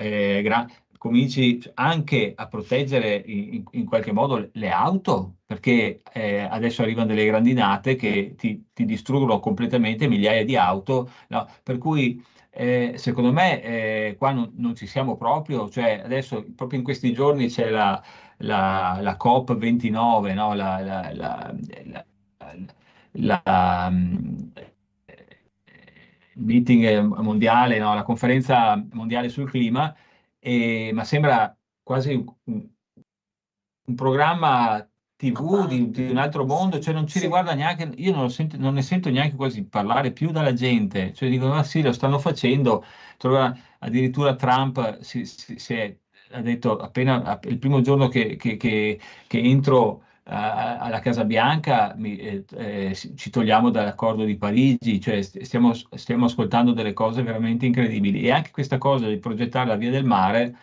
Speaker 6: cominci anche a proteggere in qualche modo le auto, perché adesso arrivano delle grandinate che ti distruggono completamente migliaia di auto, no? Per cui secondo me qua non ci siamo proprio. Cioè adesso proprio in questi giorni c'è la COP29, no? Il meeting mondiale, no? La conferenza mondiale sul clima, ma sembra quasi un programma TV di un altro mondo. Cioè non ci
Speaker 3: Sì.
Speaker 6: riguarda neanche, io non ne sento neanche quasi parlare più dalla gente. Cioè dicono, ma sì, lo stanno facendo. Addirittura Trump ha detto appena il primo giorno che entro alla Casa Bianca ci togliamo dall'accordo di Parigi. Cioè stiamo ascoltando delle cose veramente incredibili, e anche questa cosa di progettare la via del mare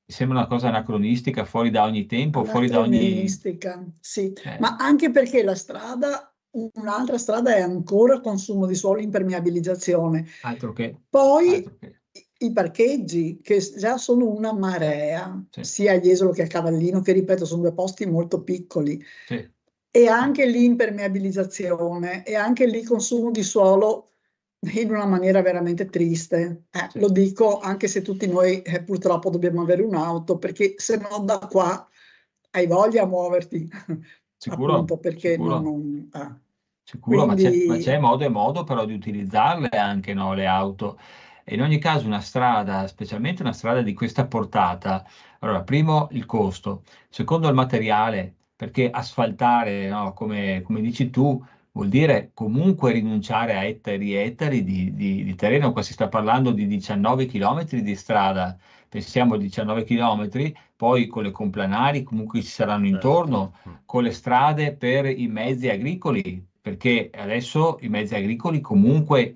Speaker 6: mi sembra una cosa anacronistica, fuori da ogni tempo, fuori da ogni.
Speaker 3: Anacronistica, sì, ma anche perché un'altra strada è ancora consumo di suolo, impermeabilizzazione.
Speaker 6: Altro che.
Speaker 3: Poi i parcheggi, che già sono una marea,
Speaker 6: Sì.
Speaker 3: sia a Jesolo che a Cavallino, che ripeto sono 2 posti molto piccoli,
Speaker 6: Sì.
Speaker 3: e anche lì impermeabilizzazione, e anche lì consumo di suolo in una maniera veramente triste.
Speaker 6: Sì.
Speaker 3: Lo dico anche se tutti noi purtroppo dobbiamo avere un'auto, perché se no da qua hai voglia a muoverti,
Speaker 6: Sicuro,
Speaker 3: appunto perché
Speaker 6: sicuro. Sicuro, ma c'è
Speaker 3: quindi
Speaker 6: modo e modo però di utilizzarle anche, no, le auto. E in ogni caso una strada, specialmente una strada di questa portata, allora, primo il costo, secondo il materiale, perché asfaltare, no, come dici tu, vuol dire comunque rinunciare a ettari e ettari di terreno. Qua si sta parlando di 19 chilometri di strada, pensiamo a 19 chilometri, poi con le complanari comunque ci saranno intorno,
Speaker 2: certo.
Speaker 6: con le strade per i mezzi agricoli, perché adesso i mezzi agricoli comunque,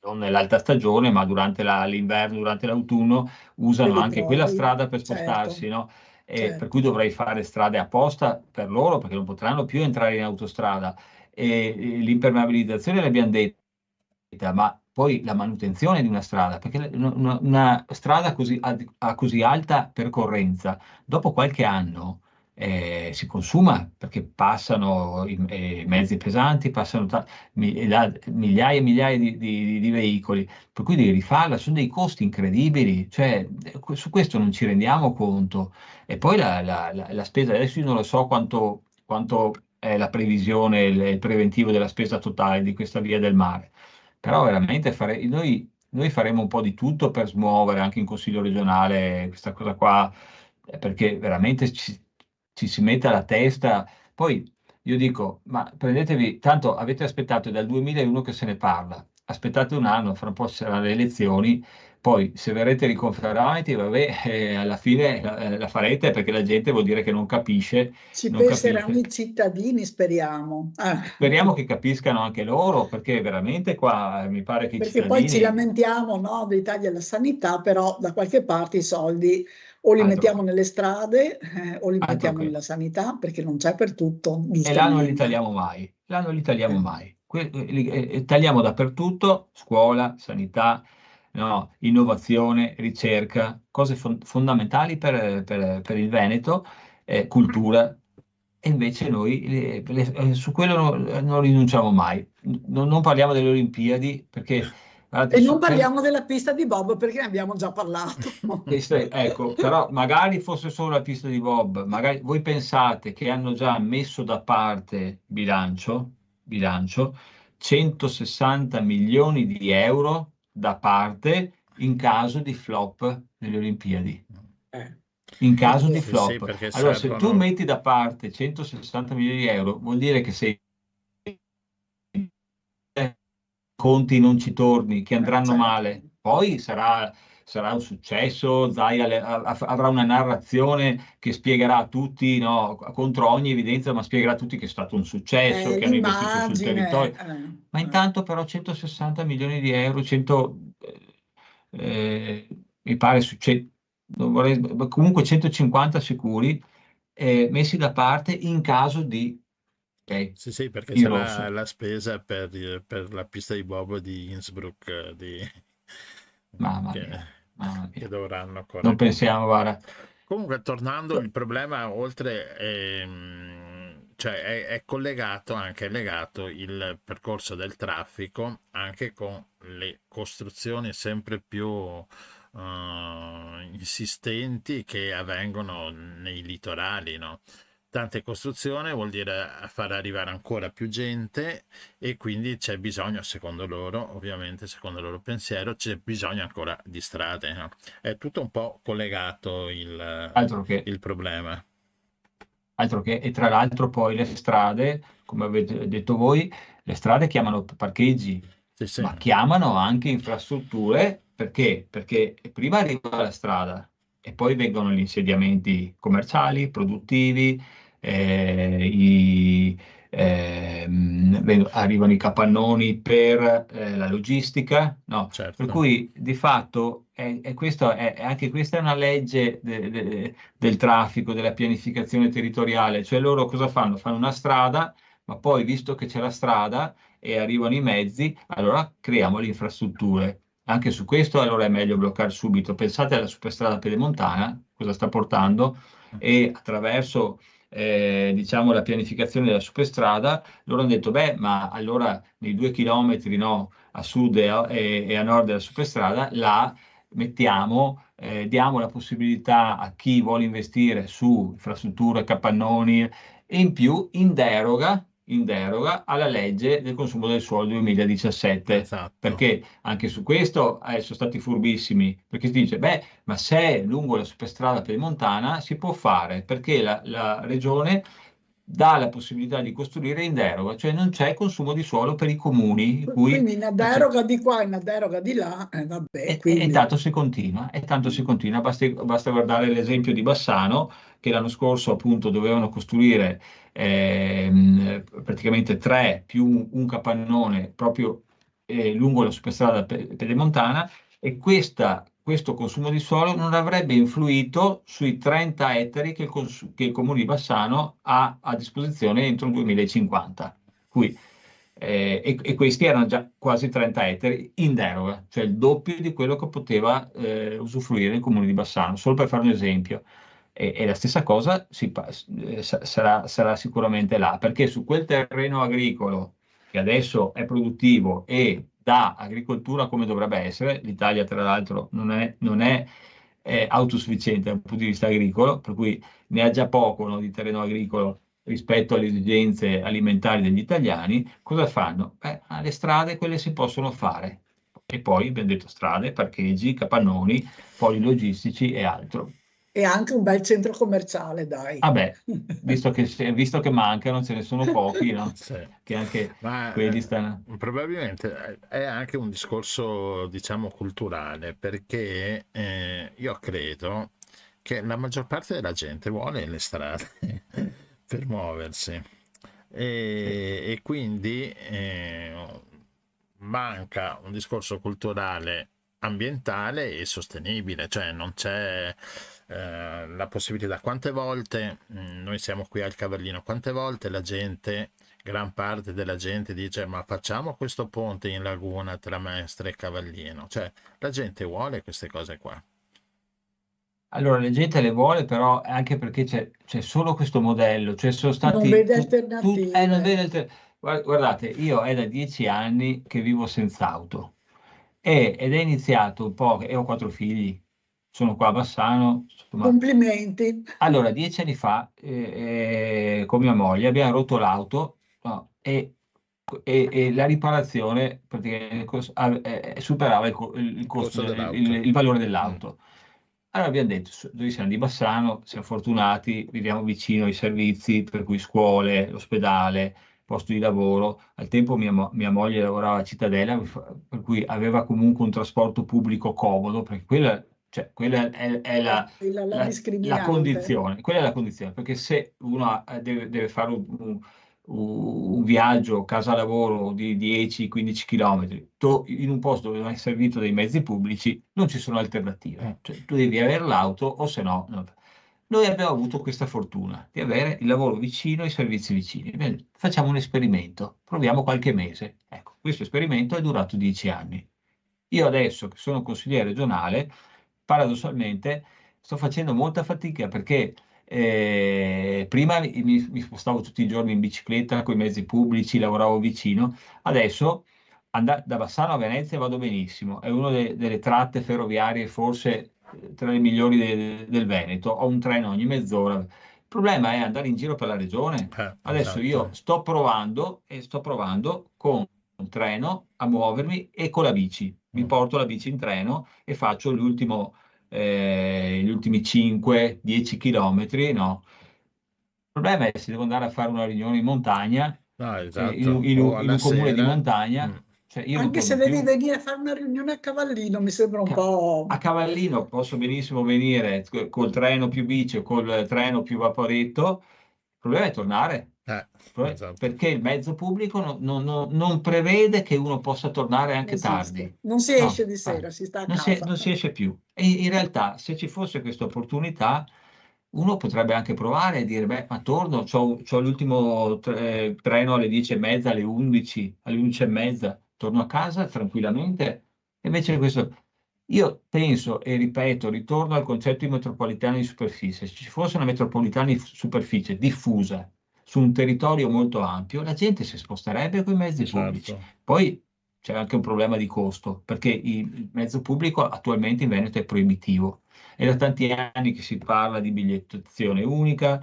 Speaker 6: non nell'alta stagione, ma durante l'inverno, durante l'autunno,
Speaker 3: te
Speaker 6: usano
Speaker 3: li
Speaker 6: anche quella
Speaker 3: trovi,
Speaker 6: strada per
Speaker 3: certo,
Speaker 6: spostarsi, no? Per cui
Speaker 3: certo.
Speaker 6: dovrei fare strade apposta per loro, perché non potranno più entrare in autostrada. L'impermeabilizzazione l'abbiamo detta, ma poi la manutenzione di una strada, perché una strada così, a così alta percorrenza, dopo qualche anno si consuma, perché passano i mezzi pesanti, passano migliaia e migliaia di veicoli, per cui devi rifarla, sono dei costi incredibili, cioè su questo non ci rendiamo conto. E poi la spesa, adesso io non lo so quanto è la previsione, il preventivo della spesa totale di questa via del mare. Però veramente noi faremo un po' di tutto per smuovere anche in Consiglio regionale questa cosa qua, perché veramente ci si mette alla testa. Poi io dico, ma prendetevi, tanto avete aspettato è dal 2001 che se ne parla, aspettate un anno, fra un po' ci saranno le elezioni, poi se verrete riconfermati, vabbè, alla fine la farete perché la gente vuol dire che non capisce,
Speaker 3: Ci
Speaker 6: non
Speaker 3: penseranno
Speaker 6: capisce.
Speaker 3: i cittadini, speriamo.
Speaker 6: Speriamo che capiscano anche loro, perché veramente qua mi pare che i
Speaker 3: Perché poi ci
Speaker 6: cittadini,
Speaker 3: lamentiamo, no, dei tagli alla sanità, però da qualche parte i soldi o li
Speaker 6: altro
Speaker 3: mettiamo
Speaker 6: che,
Speaker 3: nelle strade o li
Speaker 6: altro
Speaker 3: mettiamo
Speaker 6: che.
Speaker 3: nella sanità, perché non c'è per tutto,
Speaker 6: E là non li
Speaker 3: giustamente.
Speaker 6: tagliamo mai, là non li tagliamo
Speaker 3: Eh.
Speaker 6: mai. Tagliamo dappertutto, scuola, sanità, no, innovazione, ricerca, cose fondamentali per il Veneto, cultura, e invece noi su quello non rinunciamo mai. Non parliamo delle Olimpiadi perché, guardate,
Speaker 3: E non parliamo della pista di bob perché ne abbiamo già parlato.
Speaker 6: ecco, però magari fosse solo la pista di bob, magari voi pensate che hanno già messo da parte bilancio 160 milioni di euro da parte in caso di flop delle Olimpiadi.
Speaker 3: Eh,
Speaker 6: In caso di
Speaker 3: perché
Speaker 2: Sì, sì,
Speaker 6: flop.
Speaker 2: perché
Speaker 6: Allora, se tu
Speaker 2: servono.
Speaker 6: metti da parte 160 milioni di euro, vuol dire che se conti non ci torni, che andranno
Speaker 3: certo.
Speaker 6: male, poi sarà un successo, Zai avrà una narrazione che spiegherà a tutti, no, contro ogni evidenza, ma spiegherà a tutti che è stato un successo, che hanno investito sul
Speaker 3: L'immagine.
Speaker 6: territorio. Ma intanto però 160 milioni di euro, 100, mi pare, non comunque 150 sicuri, messi da parte in caso di, ok,
Speaker 2: Sì, sì, perché
Speaker 6: in
Speaker 2: c'è
Speaker 6: rosso.
Speaker 2: la spesa per la pista di bob di Innsbruck
Speaker 6: Mamma
Speaker 2: che,
Speaker 6: mia, mamma
Speaker 2: che
Speaker 6: mia.
Speaker 2: dovranno
Speaker 6: Non
Speaker 2: correggere.
Speaker 6: pensiamo, guarda.
Speaker 2: Comunque, tornando, il problema oltre cioè è collegato anche è legato il percorso del traffico anche con le costruzioni sempre più insistenti che avvengono nei litorali, no? Tante costruzioni vuol dire far arrivare ancora più gente e quindi c'è bisogno, secondo loro, ovviamente, secondo il loro pensiero, c'è bisogno ancora di strade, no? È tutto un po' collegato
Speaker 6: Altro che,
Speaker 2: il problema.
Speaker 6: e tra l'altro poi le strade, come avete detto voi, le strade chiamano parcheggi,
Speaker 2: Sì, sì,
Speaker 6: ma chiamano anche infrastrutture perché? Perché prima arriva la strada e poi vengono gli insediamenti commerciali, produttivi, arrivano i capannoni per la logistica, no? Per
Speaker 2: certo.
Speaker 6: cui di fatto anche questa è una legge del traffico, della pianificazione territoriale, cioè loro cosa fanno? Fanno una strada, ma poi visto che c'è la strada e arrivano i mezzi, allora creiamo le infrastrutture. Anche su questo allora è meglio bloccare subito. Pensate alla superstrada pedemontana, cosa sta portando, e attraverso diciamo, la pianificazione della superstrada, loro hanno detto, beh, ma allora nei 2 chilometri, no, a sud e a nord della superstrada, là mettiamo, diamo la possibilità a chi vuole investire su infrastrutture, capannoni e in più in deroga alla legge del consumo del suolo 2017.
Speaker 2: Esatto.
Speaker 6: Perché anche su questo sono stati furbissimi, perché si dice, beh, ma se è lungo la superstrada pedemontana si può fare, perché la regione dà la possibilità di costruire in deroga, cioè non c'è consumo di suolo per i comuni, in cui
Speaker 3: Quindi una deroga di qua e una deroga di là, vabbè,
Speaker 6: e
Speaker 3: quindi...
Speaker 6: tanto si continua, basta guardare l'esempio di Bassano, che l'anno scorso appunto dovevano costruire praticamente 3 più un capannone proprio lungo la superstrada pedemontana, e questo consumo di suolo non avrebbe influito sui 30 ettari che il comune di Bassano ha a disposizione entro il 2050. E questi erano già quasi 30 ettari in deroga, cioè il doppio di quello che poteva usufruire il comune di Bassano, solo per fare un esempio. E la stessa cosa sarà sicuramente là, perché su quel terreno agricolo che adesso è produttivo e dà agricoltura come dovrebbe essere, l'Italia tra l'altro non è autosufficiente dal punto di vista agricolo, per cui ne ha già poco, no, di terreno agricolo rispetto alle esigenze alimentari degli italiani. Cosa fanno? Le strade quelle si possono fare, e poi abbiamo detto strade, parcheggi, capannoni, poli logistici e altro.
Speaker 3: E anche un bel centro commerciale, dai.
Speaker 6: Vabbè, visto che mancano, ce ne sono pochi, no?
Speaker 2: Sì.
Speaker 6: Che anche
Speaker 2: Ma
Speaker 6: quelli stanno...
Speaker 2: probabilmente è anche un discorso, diciamo, culturale, perché io credo che la maggior parte della gente vuole le strade per muoversi e quindi manca un discorso culturale ambientale e sostenibile, cioè non c'è la possibilità. Quante volte noi siamo qui al Cavallino, quante volte gran parte della gente dice ma facciamo questo ponte in laguna tra Mestre e Cavallino, cioè la gente vuole queste cose qua.
Speaker 6: Allora, la gente le vuole, però anche perché c'è solo questo modello, cioè sono stati...
Speaker 3: Non vede alternative.
Speaker 6: Non vede guardate, io è da 10 anni che vivo senza auto ed è iniziato un po', e ho 4 figli, sono qua a Bassano.
Speaker 3: Complimenti.
Speaker 6: Allora, 10 anni fa con mia moglie abbiamo rotto l'auto, no, e la riparazione praticamente superava il costo
Speaker 2: dell'auto.
Speaker 6: il valore dell'auto. Allora abbiamo detto, noi siamo di Bassano, siamo fortunati, viviamo vicino ai servizi, per cui scuole, l'ospedale, posto di lavoro. Al tempo mia moglie lavorava a Cittadella, per cui aveva comunque un trasporto pubblico comodo, perché quella è la
Speaker 3: discriminante.
Speaker 6: condizione. Quella è la condizione, perché se uno deve fare un viaggio casa-lavoro di 10-15 km in un posto dove non è servito dai mezzi pubblici, non ci sono alternative. Cioè, tu devi avere l'auto o se no... Noi abbiamo avuto questa fortuna di avere il lavoro vicino, i servizi vicini. Bene, facciamo un esperimento, proviamo qualche mese. Ecco, questo esperimento è durato 10 anni. Io adesso, che sono consigliere regionale, paradossalmente sto facendo molta fatica perché prima mi spostavo tutti i giorni in bicicletta con i mezzi pubblici, lavoravo vicino. Adesso da Bassano a Venezia vado benissimo, è una delle tratte ferroviarie forse tra le migliori del Veneto, ho un treno ogni mezz'ora. Il problema è andare in giro per la regione. Adesso
Speaker 2: esatto.
Speaker 6: io sto provando con il treno a muovermi e con la bici. Mi porto la bici in treno e faccio gli ultimi 5-10 chilometri, no? Il problema è se devo andare a fare una riunione in montagna,
Speaker 2: Esatto.
Speaker 6: in un comune di montagna. Cioè io
Speaker 3: anche se devi venire a fare una riunione a Cavallino, mi sembra un po'...
Speaker 6: A Cavallino posso benissimo venire col treno più bici o col treno più vaporetto. Il problema è tornare.
Speaker 2: Esatto.
Speaker 6: Perché il mezzo pubblico non prevede che uno possa tornare anche tardi.
Speaker 3: Non si esce di sera, si sta a casa.
Speaker 6: Non si esce più. E in realtà, se ci fosse questa opportunità, uno potrebbe anche provare e dire, beh, ma torno, c'ho l'ultimo treno alle 10:30, alle 11:30, torno a casa tranquillamente. Invece questo... Io penso e ripeto, ritorno al concetto di metropolitana di superficie. Se ci fosse una metropolitana di superficie diffusa su un territorio molto ampio, la gente si sposterebbe con i mezzi pubblici.
Speaker 2: Certo.
Speaker 6: Poi c'è anche un problema di costo, perché il mezzo pubblico attualmente in Veneto è proibitivo. È da tanti anni che si parla di bigliettazione unica,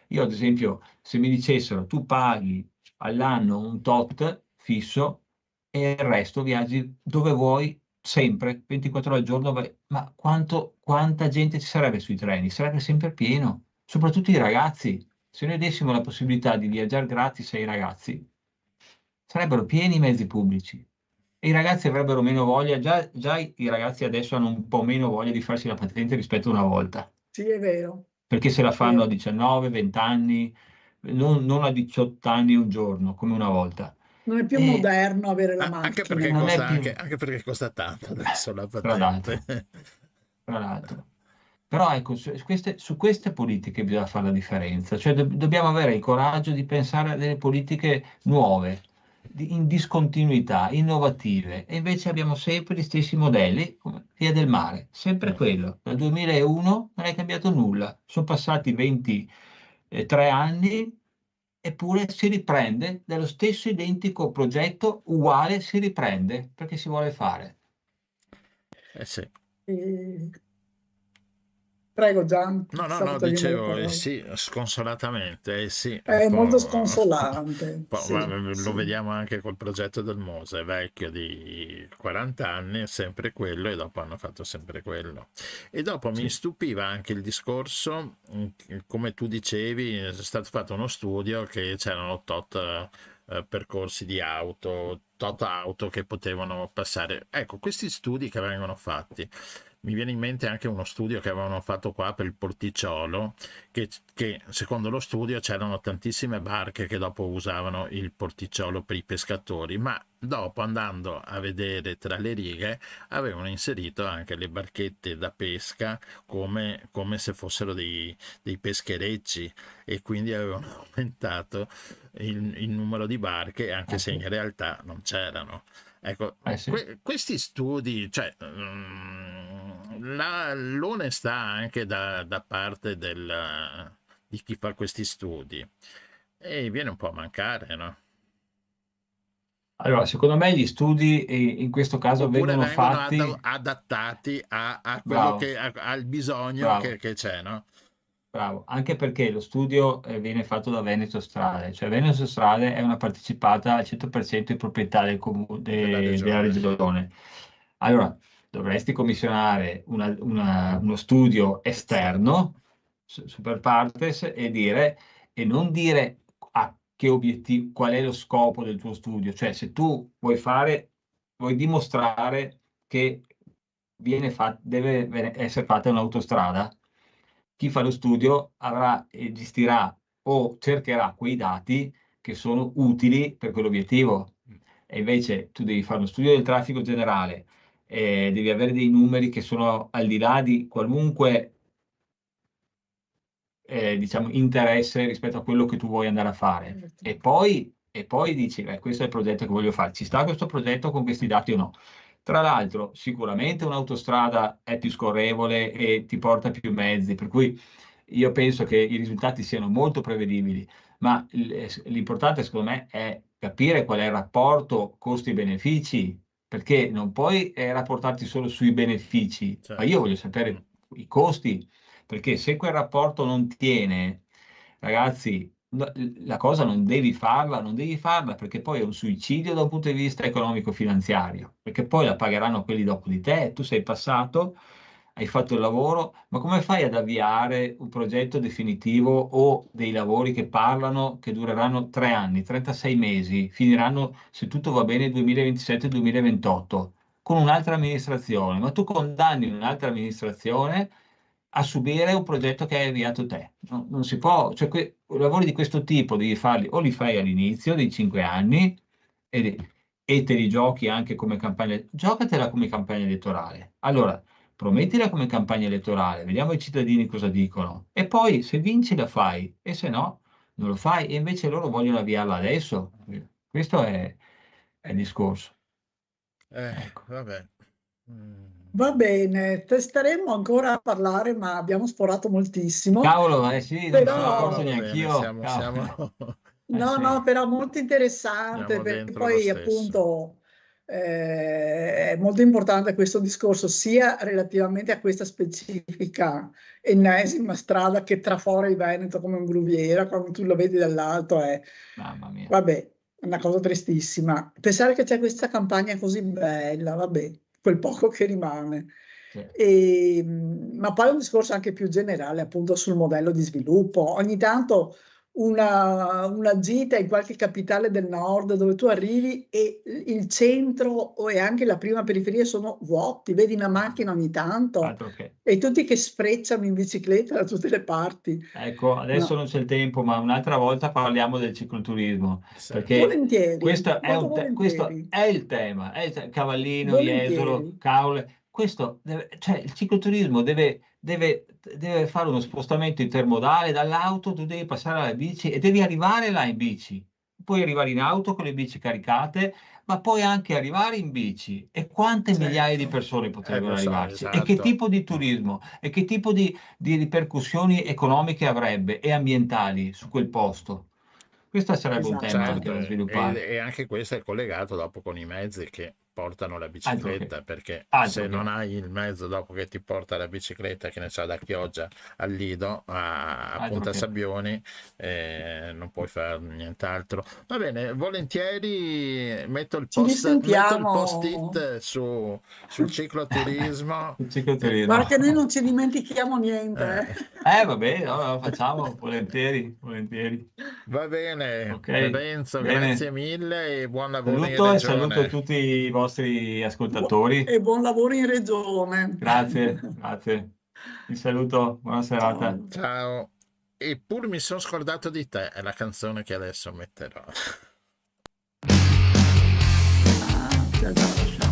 Speaker 6: Io ad esempio, se mi dicessero tu paghi all'anno un tot fisso e il resto viaggi dove vuoi, sempre, 24 ore al giorno, ma quanta gente ci sarebbe sui treni? Sarebbe sempre pieno, soprattutto i ragazzi. Se noi dessimo la possibilità di viaggiare gratis ai ragazzi, sarebbero pieni i mezzi pubblici e i ragazzi avrebbero meno voglia, già i ragazzi adesso hanno un po' meno voglia di farsi la patente rispetto a una volta,
Speaker 3: Sì, è vero.
Speaker 6: perché se la
Speaker 3: Sì.
Speaker 6: fanno a 19, 20 anni, non a 18 anni un giorno, come una volta.
Speaker 3: Non è più
Speaker 6: E
Speaker 3: moderno avere la
Speaker 2: Anche
Speaker 3: macchina.
Speaker 2: perché
Speaker 6: non è
Speaker 2: costa,
Speaker 6: più,
Speaker 2: anche perché costa tanto adesso la
Speaker 6: tra l'altro,
Speaker 2: patente.
Speaker 6: tra l'altro. Però ecco, su queste politiche bisogna fare la differenza, cioè dobbiamo avere il coraggio di pensare a delle politiche nuove, in discontinuità, innovative, e invece abbiamo sempre gli stessi modelli, come Via del Mare, sempre quello. Dal 2001 non è cambiato nulla, sono passati 23 anni, eppure si riprende dallo stesso identico progetto, uguale, si riprende perché si vuole fare.
Speaker 2: Sì.
Speaker 3: E- Prego Gian, stavo
Speaker 2: No,
Speaker 3: togliendo le
Speaker 2: dicevo
Speaker 3: parole.
Speaker 2: sì, sconsolatamente, sì, un
Speaker 3: È molto
Speaker 2: po',
Speaker 3: sconsolante,
Speaker 2: ma
Speaker 3: sì,
Speaker 2: lo
Speaker 3: sì,
Speaker 2: vediamo anche col progetto del Mose, vecchio di 40 anni, è sempre quello e dopo hanno fatto sempre quello. E dopo mi
Speaker 6: Sì.
Speaker 2: stupiva anche il discorso, come tu dicevi, è stato fatto uno studio che c'erano tot percorsi di auto, tot auto che potevano passare. Ecco, questi studi che vengono fatti. Mi viene in mente anche uno studio che avevano fatto qua per il Porticciolo, che secondo lo studio c'erano tantissime barche che dopo usavano il Porticciolo per i pescatori, ma dopo andando a vedere tra le righe avevano inserito anche le barchette da pesca come se fossero dei pescherecci, e quindi avevano aumentato il numero di barche anche se in realtà non c'erano. Ecco,
Speaker 6: Sì.
Speaker 2: questi studi, cioè, l'onestà anche da parte di chi fa questi studi, e viene un po' a mancare, no?
Speaker 6: Allora, secondo me gli studi in questo caso
Speaker 2: Oppure
Speaker 6: vengono
Speaker 2: vengono
Speaker 6: fatti,
Speaker 2: adattati a quello
Speaker 6: bravo,
Speaker 2: al bisogno
Speaker 6: bravo,
Speaker 2: che c'è, no?
Speaker 6: bravo, anche perché lo studio viene fatto da Veneto Strade, cioè Veneto Strade è una partecipata al 100% di proprietà
Speaker 2: Della
Speaker 6: della
Speaker 2: regione.
Speaker 6: regione. Allora, dovresti commissionare uno studio esterno, super partes, e non dire a che obiettivo, qual è lo scopo del tuo studio, cioè se tu vuoi dimostrare che deve essere fatta un'autostrada, chi fa lo studio avrà e gestirà o cercherà quei dati che sono utili per quell'obiettivo. E invece tu devi fare uno studio del traffico generale, devi avere dei numeri che sono al di là di qualunque diciamo, interesse rispetto a quello che tu vuoi andare a fare. E poi dici, questo è il progetto che voglio fare. Ci sta questo progetto con questi dati o no? Tra l'altro, sicuramente un'autostrada è più scorrevole e ti porta più mezzi, per cui io penso che i risultati siano molto prevedibili, ma l'importante secondo me è capire qual è il rapporto costi-benefici, perché non puoi rapportarti solo sui benefici, ma io
Speaker 2: Certo.
Speaker 6: voglio sapere i costi, perché se quel rapporto non tiene, ragazzi, la cosa non devi farla perché poi è un suicidio da un punto di vista economico-finanziario, perché poi la pagheranno quelli dopo di te, tu sei passato, hai fatto il lavoro, ma come fai ad avviare un progetto definitivo o dei lavori che parlano, che dureranno 3 anni, 36 mesi, finiranno, se tutto va bene, 2027-2028, con un'altra amministrazione, ma tu condanni un'altra amministrazione a subire un progetto che hai avviato te. Non si può, cioè lavori di questo tipo devi farli o li fai all'inizio dei 5 anni e te li giochi anche come campagna, giocatela come campagna elettorale. Allora, promettila come campagna elettorale, vediamo i cittadini cosa dicono e poi se vinci la fai e se no non lo fai e invece loro vogliono avviarla adesso. Questo è il discorso. Ecco.
Speaker 2: Vabbè. Mm.
Speaker 3: Va bene, testeremo ancora a parlare, ma abbiamo sforato moltissimo.
Speaker 6: Cavolo, sì, non
Speaker 3: Però-
Speaker 6: me ne accorgo
Speaker 2: Va bene,
Speaker 6: neanch'io.
Speaker 2: siamo-
Speaker 6: Cavolo.
Speaker 3: No,
Speaker 6: sì.
Speaker 3: no, però molto interessante,
Speaker 2: Andiamo
Speaker 3: perché
Speaker 2: dentro
Speaker 3: poi
Speaker 2: lo stesso.
Speaker 3: appunto è molto importante questo discorso, sia relativamente a questa specifica ennesima strada che trafora il Veneto come un gruviera, quando tu lo vedi dall'alto è,
Speaker 6: Mamma mia.
Speaker 3: vabbè, una cosa tristissima. Pensare che c'è questa campagna così bella, vabbè, quel poco che rimane.
Speaker 6: Sì.
Speaker 3: Ma poi un discorso anche più generale appunto sul modello di sviluppo. Ogni tanto una gita in qualche capitale del nord dove tu arrivi e il centro e anche la prima periferia sono vuoti, vedi una macchina ogni tanto
Speaker 6: Altro che.
Speaker 3: e tutti che sfrecciano in bicicletta da tutte le parti.
Speaker 6: Ecco, adesso
Speaker 3: No.
Speaker 6: non c'è il tempo, ma un'altra volta parliamo del cicloturismo,
Speaker 2: Sì.
Speaker 6: perché
Speaker 3: Volentieri,
Speaker 6: questo è,
Speaker 3: molto
Speaker 6: questo
Speaker 3: volentieri.
Speaker 6: è il tema, Cavallino,
Speaker 3: Volentieri.
Speaker 6: Jesolo, Caule, questo cioè il cicloturismo deve fare uno spostamento intermodale dall'auto, tu devi passare alla bici e devi arrivare là in bici, puoi arrivare in auto con le bici caricate, ma puoi anche arrivare in bici. E quante
Speaker 3: Certo.
Speaker 6: migliaia di persone potrebbero
Speaker 2: Lo so,
Speaker 6: arrivarci? E
Speaker 2: esatto.
Speaker 6: che tipo di turismo? E che tipo di ripercussioni economiche avrebbe e ambientali su quel posto? Questo sarebbe un tema
Speaker 3: Esatto.
Speaker 6: anche da sviluppare.
Speaker 2: E anche questo è collegato dopo con i mezzi che portano la
Speaker 6: Altro
Speaker 2: bicicletta,
Speaker 6: che.
Speaker 2: perché
Speaker 6: Altro
Speaker 2: se
Speaker 6: che.
Speaker 2: non hai il mezzo dopo che ti porta la bicicletta, che ne so, da Chioggia al Lido a
Speaker 6: Altro
Speaker 2: Punta
Speaker 6: che.
Speaker 2: Sabbioni, non puoi fare nient'altro. Va bene, volentieri metto il
Speaker 3: Ci risentiamo.
Speaker 2: post-it sul cicloturismo.
Speaker 6: Il cicloturismo.
Speaker 3: Guarda che noi non ci dimentichiamo niente.
Speaker 6: Va bene, no, lo facciamo volentieri.
Speaker 2: Va bene,
Speaker 6: Ok,
Speaker 2: Renzo,
Speaker 6: bene.
Speaker 2: grazie mille e buon lavoro in
Speaker 6: Saluto e
Speaker 2: regione.
Speaker 6: saluto tutti i vostri ascoltatori.
Speaker 3: E buon lavoro in regione.
Speaker 6: Grazie. Vi saluto, buona serata.
Speaker 3: Ciao.
Speaker 2: Ciao. Eppure mi sono scordato di te, è la canzone che adesso metterò.
Speaker 3: Esatto.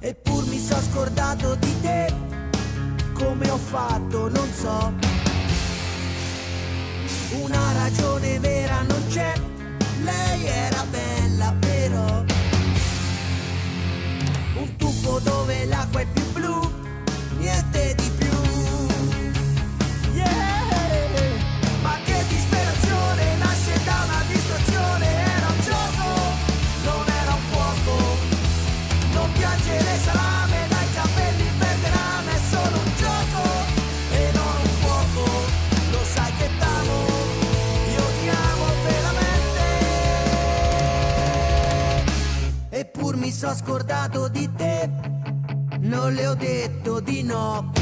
Speaker 7: Eppur mi sono scordato di te, come ho fatto non so. Una ragione vera non c'è, lei era bella però. Un tuffo dove l'acqua è più blu, niente di più. Yeah! Ma che disperazione, nasce da una distrazione, era un gioco, non era un fuoco. Non piangere salame, dai capelli verde rame, è solo un gioco e non un fuoco. Lo sai che t'amo, io ti amo veramente. Eppur mi sono scordato di te, non le ho detto di no.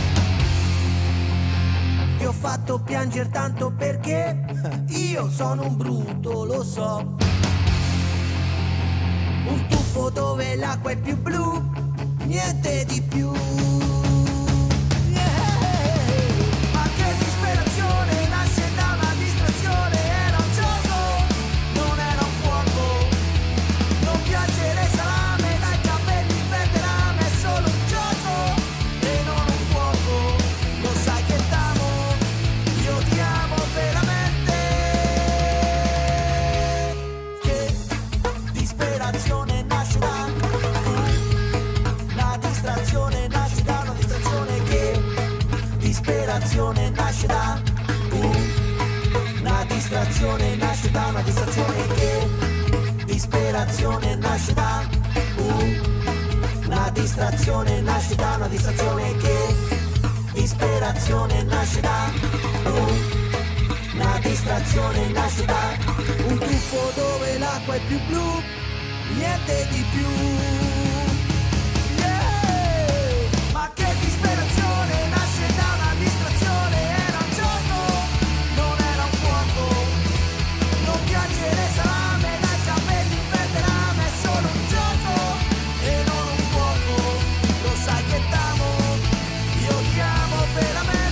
Speaker 7: Ti ho fatto piangere tanto perché io sono un brutto, lo so. Un tuffo dove l'acqua è più blu, niente di più. Yeah! Ma che disperazione, nasce da una distrazione, era un gioco, non era un fuoco. Non piangere salame, dai capelli verde rame, è solo un gioco e non un fuoco. Lo sai che t'amo, io ti amo veramente. Che disperazione nasce da la distrazione, nasce da una distrazione. Che disperazione nasce da una distrazione, nasce da una distrazione. Che disperazione nasce da una distrazione, nasce da una distrazione. Che disperazione nasce da una distrazione, nasce da un tuffo dove l'acqua è più blu, niente di più. Yeah! Ma che disperazione, nasce da una distrazione, era un gioco, non era un fuoco. Non piangere salame, dai capelli verde rame, è solo un gioco e non un fuoco. Lo sai che t'amo, io ti amo veramente.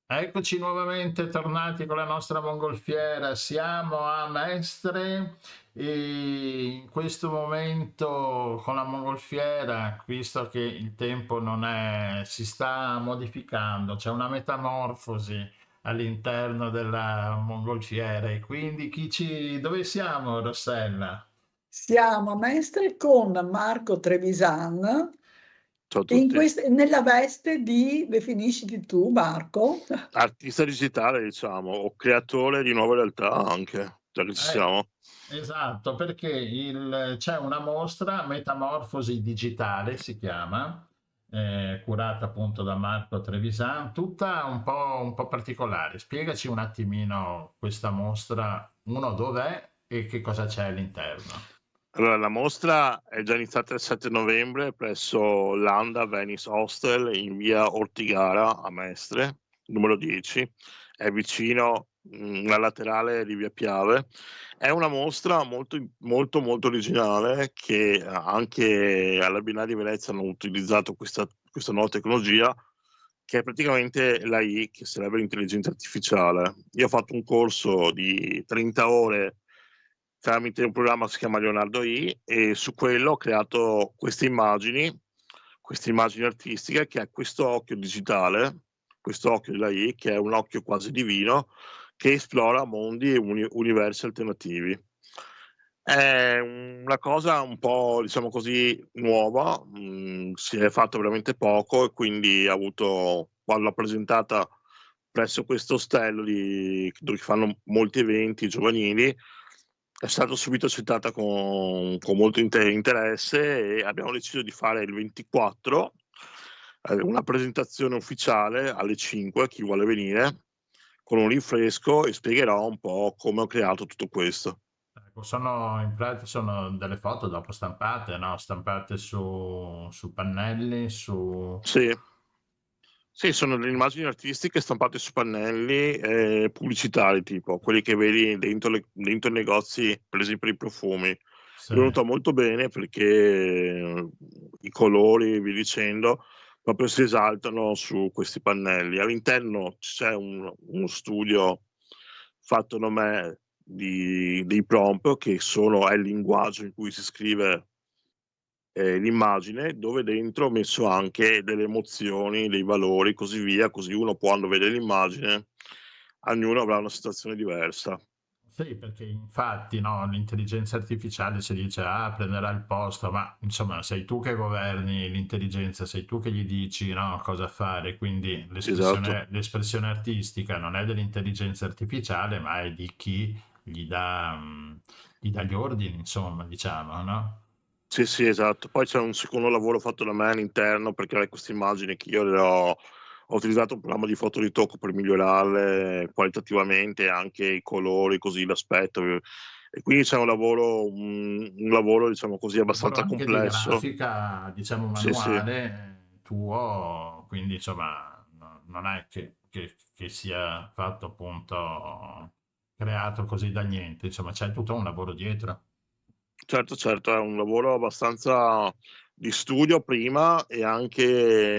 Speaker 2: Eccoci nuovamente tornati con la nostra mongolfiera. Siamo a Mestre e in questo momento con la mongolfiera, visto che il tempo non è, si sta modificando, c'è una metamorfosi all'interno della mongolfiera e quindi dove siamo, Rossella?
Speaker 3: Siamo a Mestre con Marco Trevisan,
Speaker 8: Ciao a
Speaker 3: in
Speaker 8: tutti.
Speaker 3: nella veste di, definisciti tu, Marco,
Speaker 8: Artista digitale, diciamo, o creatore di nuove realtà anche, già che ci siamo.
Speaker 2: Esatto, perché c'è una mostra, Metamorfosi Digitale si chiama, curata appunto da Marco Trevisan, tutta un po' particolare. Spiegaci un attimino questa mostra, uno dov'è e che cosa c'è all'interno.
Speaker 8: Allora, la mostra è già iniziata il 7 novembre presso l'Anda Venice Hostel in via Ortigara a Mestre, numero 10. È vicino alla laterale di via Piave. È una mostra molto originale che anche alla Biennale di Venezia hanno utilizzato questa nuova tecnologia, che è praticamente l'AI, che sarebbe l'intelligenza artificiale. Io ho fatto un corso di 30 ore tramite un programma che si chiama Leonardo I, e su quello ho creato queste immagini artistiche, che è questo occhio digitale, questo occhio dell'AI, che è un occhio quasi divino, che esplora mondi e universi alternativi. È una cosa un po', diciamo così, nuova, si è fatto veramente poco e quindi quando l'ho presentata presso questo ostello dove fanno molti eventi giovanili, è stata subito accettata con molto interesse, e abbiamo deciso di fare il 24 una presentazione ufficiale alle 5, chi vuole venire, con un rinfresco, e spiegherò un po' come ho creato tutto questo.
Speaker 2: Ecco, in pratica sono delle foto dopo stampate, no? Stampate su pannelli, su...
Speaker 8: Sì. Sì, sono delle immagini artistiche stampate su pannelli pubblicitari, tipo quelli che vedi dentro i negozi, per esempio i profumi. È
Speaker 2: Sì.
Speaker 8: venuta molto bene perché i colori e via dicendo proprio si esaltano su questi pannelli. All'interno c'è uno studio fatto da me dei prompt, che è il linguaggio in cui si scrive l'immagine, dove dentro ho messo anche delle emozioni, dei valori, così via, così uno, quando vede l'immagine, ognuno avrà una situazione diversa.
Speaker 2: Sì, perché infatti no, l'intelligenza artificiale si dice prenderà il posto, ma insomma sei tu che governi l'intelligenza, sei tu che gli dici no, cosa fare, quindi
Speaker 8: Esatto.
Speaker 2: l'espressione artistica non è dell'intelligenza artificiale, ma è di chi gli dà gli ordini, insomma, diciamo, no?
Speaker 8: Sì, esatto. Poi c'è un secondo lavoro fatto da me all'interno per creare queste immagini, che io ho utilizzato un programma di fotoritocco per migliorarle qualitativamente, anche i colori, così l'aspetto. E quindi c'è un lavoro, diciamo così,
Speaker 2: Lavoro
Speaker 8: abbastanza
Speaker 2: anche di
Speaker 8: complesso.
Speaker 2: grafica, diciamo
Speaker 8: Sì.
Speaker 2: manuale tuo, quindi insomma non è che sia fatto appunto creato così da niente, insomma c'è tutto un lavoro dietro.
Speaker 8: Certo, è un lavoro abbastanza di studio prima, e anche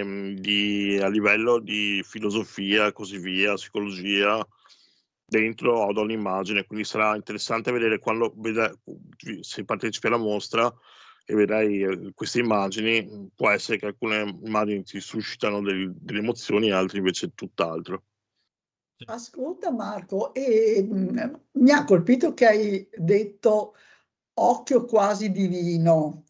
Speaker 8: a livello di filosofia e così via, psicologia, dentro ad ogni immagine, quindi sarà interessante vedere quando se partecipi alla mostra e vedrai queste immagini. Può essere che alcune immagini ti suscitano delle emozioni, altre invece tutt'altro.
Speaker 3: Ascolta Marco, mi ha colpito che hai detto occhio quasi divino,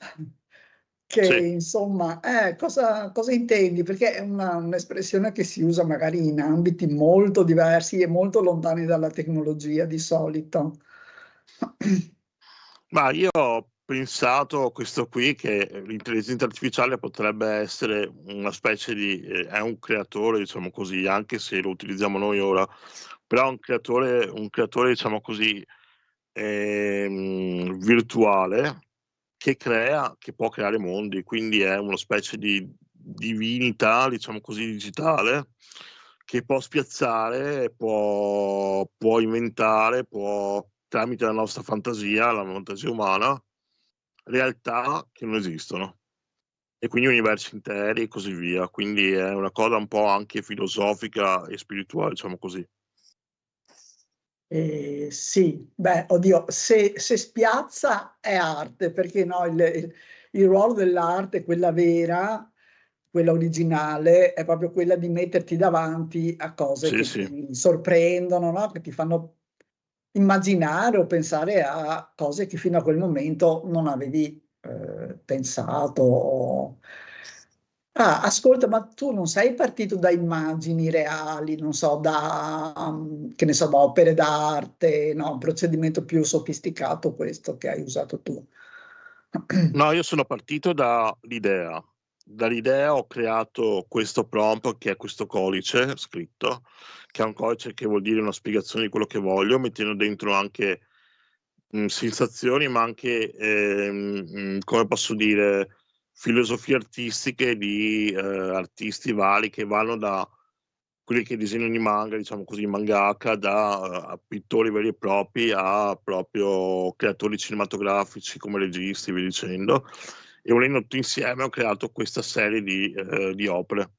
Speaker 3: che
Speaker 8: Sì.
Speaker 3: insomma, cosa intendi? Perché è un'espressione che si usa magari in ambiti molto diversi e molto lontani dalla tecnologia di solito.
Speaker 8: Ma io ho pensato questo qui, che l'intelligenza artificiale potrebbe essere una specie di è un creatore, diciamo così, anche se lo utilizziamo noi ora, però è un creatore, diciamo così, virtuale, che può creare mondi, quindi è una specie di divinità, diciamo così, digitale, che può spiazzare, può inventare, tramite la nostra fantasia, la fantasia umana, realtà che non esistono. e quindi universi interi e così via. Quindi è una cosa un po' anche filosofica e spirituale, diciamo così.
Speaker 3: Sì, beh, oddio, se spiazza è arte, perché no, il ruolo dell'arte, quella vera, quella originale, è proprio quella di metterti davanti a cose
Speaker 8: Sì,
Speaker 3: che
Speaker 8: sì.
Speaker 3: ti sorprendono, no? Che ti fanno immaginare o pensare a cose che fino a quel momento non avevi pensato. Ah, ascolta, ma tu non sei partito da immagini reali, non so, che ne so, da opere d'arte, no, un procedimento più sofisticato questo che hai usato tu.
Speaker 8: No, io sono partito dall'idea. Dall'idea ho creato questo prompt, che è questo codice scritto, che è un codice che vuol dire una spiegazione di quello che voglio, mettendo dentro anche sensazioni, ma anche, come posso dire, filosofie artistiche di artisti vari che vanno da quelli che disegnano i manga, diciamo così, mangaka, a pittori veri e propri a proprio creatori cinematografici come registi, via dicendo. E volendo tutto insieme ho creato questa serie di opere.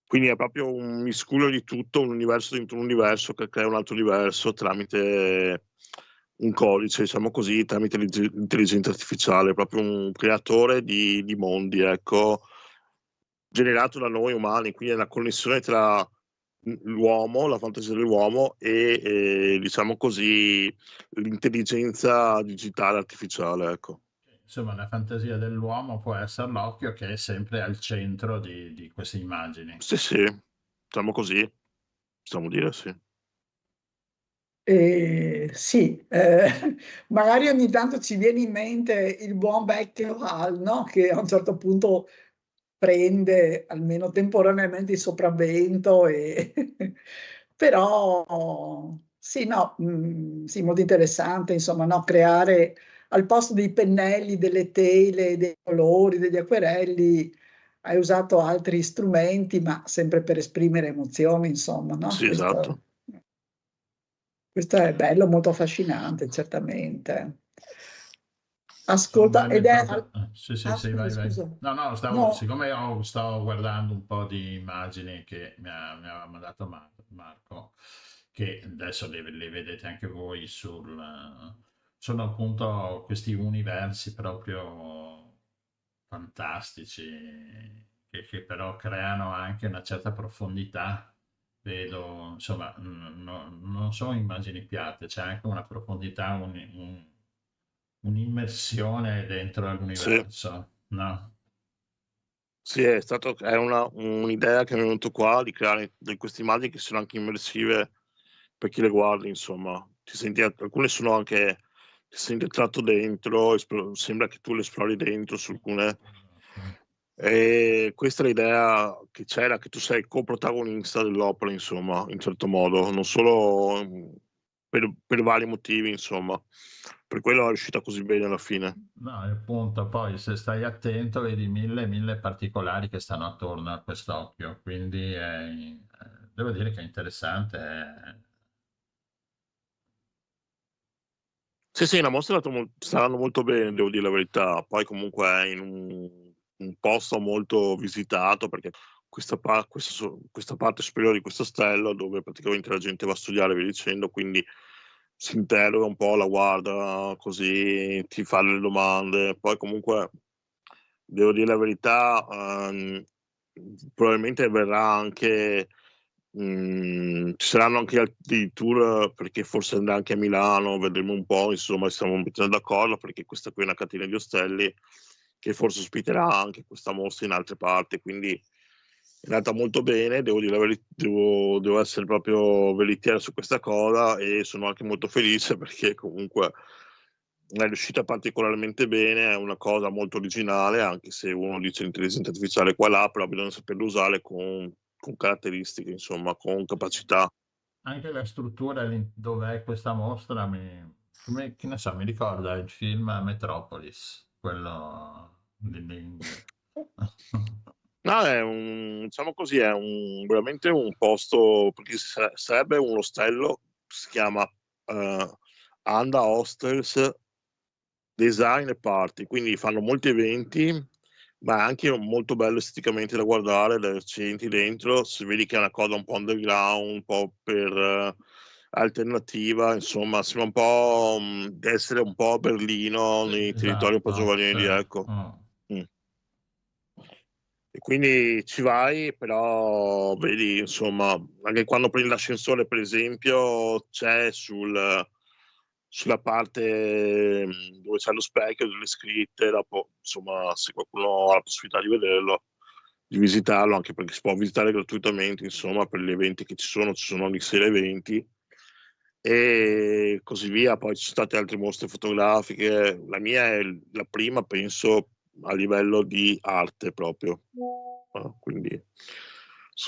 Speaker 8: Quindi è proprio un miscuglio di tutto, un universo dentro un universo che crea un altro universo tramite un codice, diciamo così, tramite l'intelligenza artificiale, proprio un creatore di mondi, ecco, generato da noi umani, quindi è la connessione tra l'uomo, la fantasia dell'uomo e diciamo così, l'intelligenza digitale artificiale, ecco.
Speaker 2: Insomma, la fantasia dell'uomo può essere l'occhio che è sempre al centro di queste immagini.
Speaker 8: Sì, sì, diciamo così, possiamo dire sì.
Speaker 3: Sì, magari ogni tanto ci viene in mente il buon vecchio Hal, no? Che a un certo punto prende almeno temporaneamente il sopravvento, però sì, no, sì, molto interessante, insomma, no? Creare al posto dei pennelli, delle tele, dei colori, degli acquerelli, hai usato altri strumenti, ma sempre per esprimere emozioni, insomma, no?
Speaker 8: Sì, esatto.
Speaker 3: Questo è bello, molto affascinante, certamente.
Speaker 2: Sono
Speaker 3: Ascolta,
Speaker 2: belli
Speaker 3: ed è...
Speaker 2: proprio. Sì, sì,
Speaker 3: Ah,
Speaker 2: sì,
Speaker 3: scusa,
Speaker 2: vai.
Speaker 3: scusa.
Speaker 2: No,
Speaker 3: No,
Speaker 2: siccome stavo guardando un po' di immagini che mi aveva mandato Marco, che adesso le vedete anche voi sono appunto questi universi proprio fantastici, che però creano anche una certa profondità. Vedo, insomma, non sono immagini piatte, c'è anche una profondità, un'immersione dentro
Speaker 8: Sì.
Speaker 2: all'universo, no?
Speaker 8: Sì, è un'idea che mi è venuto qua di creare queste immagini che sono anche immersive per chi le guarda, insomma. Alcune sono anche, ti senti tratto dentro, sembra che tu le esplori dentro su alcune. E questa è l'idea che c'era, che tu sei coprotagonista dell'opera, insomma, in certo modo, non solo per vari motivi, insomma. Per quello è riuscita così bene alla fine.
Speaker 2: No, e appunto, poi se stai attento vedi mille particolari che stanno attorno a quest'occhio, quindi devo dire che è interessante.
Speaker 8: Sì, sì, la mostra sta andando molto bene, devo dire la verità. Poi comunque è in un posto molto visitato, perché questa parte superiore di questo ostello, dove praticamente la gente va a studiare e via dicendo, quindi si interroga un po', la guarda così, ti fa delle domande. Poi comunque, devo dire la verità, probabilmente verrà anche ci saranno anche altri tour, perché forse andrà anche a Milano, vedremo un po', insomma, stiamo mettendo d'accordo, perché questa qui è una catena di ostelli che forse ospiterà anche questa mostra in altre parti, quindi è andata molto bene, devo dire devo essere proprio veritiero su questa cosa, e sono anche molto felice perché comunque è riuscita particolarmente bene, è una cosa molto originale, anche se uno dice l'intelligenza artificiale qua e là, però bisogna saperlo usare con caratteristiche, insomma, con capacità.
Speaker 2: Anche la struttura dove è questa mostra, che ne so, mi ricorda il film Metropolis, quello
Speaker 8: No, diciamo così, veramente un posto, perché sarebbe un ostello, si chiama Anda Hostels Design e Party, quindi fanno molti eventi ma è anche molto bello esteticamente da guardare, le recenti dentro, si vedi che è una cosa un po' underground, un po' per alternativa, insomma, sembra un po' essere un po' Berlino nei territori un po'
Speaker 2: Esatto,
Speaker 8: giovanili,
Speaker 2: sì.
Speaker 8: ecco. E quindi ci vai, però vedi, insomma, anche quando prendi l'ascensore, per esempio, c'è sulla parte dove c'è lo specchio delle scritte, dopo, insomma, se qualcuno ha la possibilità di vederlo, di visitarlo, anche perché si può visitare gratuitamente, insomma, per gli eventi che ci sono di sera eventi e così via. Poi ci sono state altre mostre fotografiche, la mia è la prima, penso, a livello di arte proprio. Quindi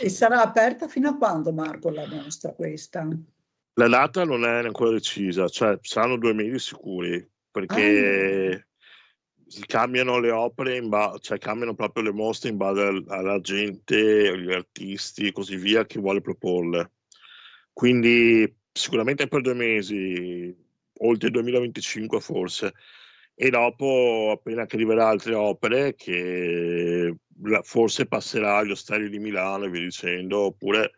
Speaker 3: E sarà aperta fino a quando, Marco, la mostra questa?
Speaker 8: la data non è ancora decisa, cioè saranno 2 mesi sicuri, perché cambiano le opere, cioè cambiano proprio le mostre in base alla gente, agli artisti e così via che vuole proporle. Quindi sicuramente per 2 mesi, oltre il 2025 forse. E dopo, appena che arriverà altre opere, che forse passerà agli Ostelli di Milano e via dicendo, oppure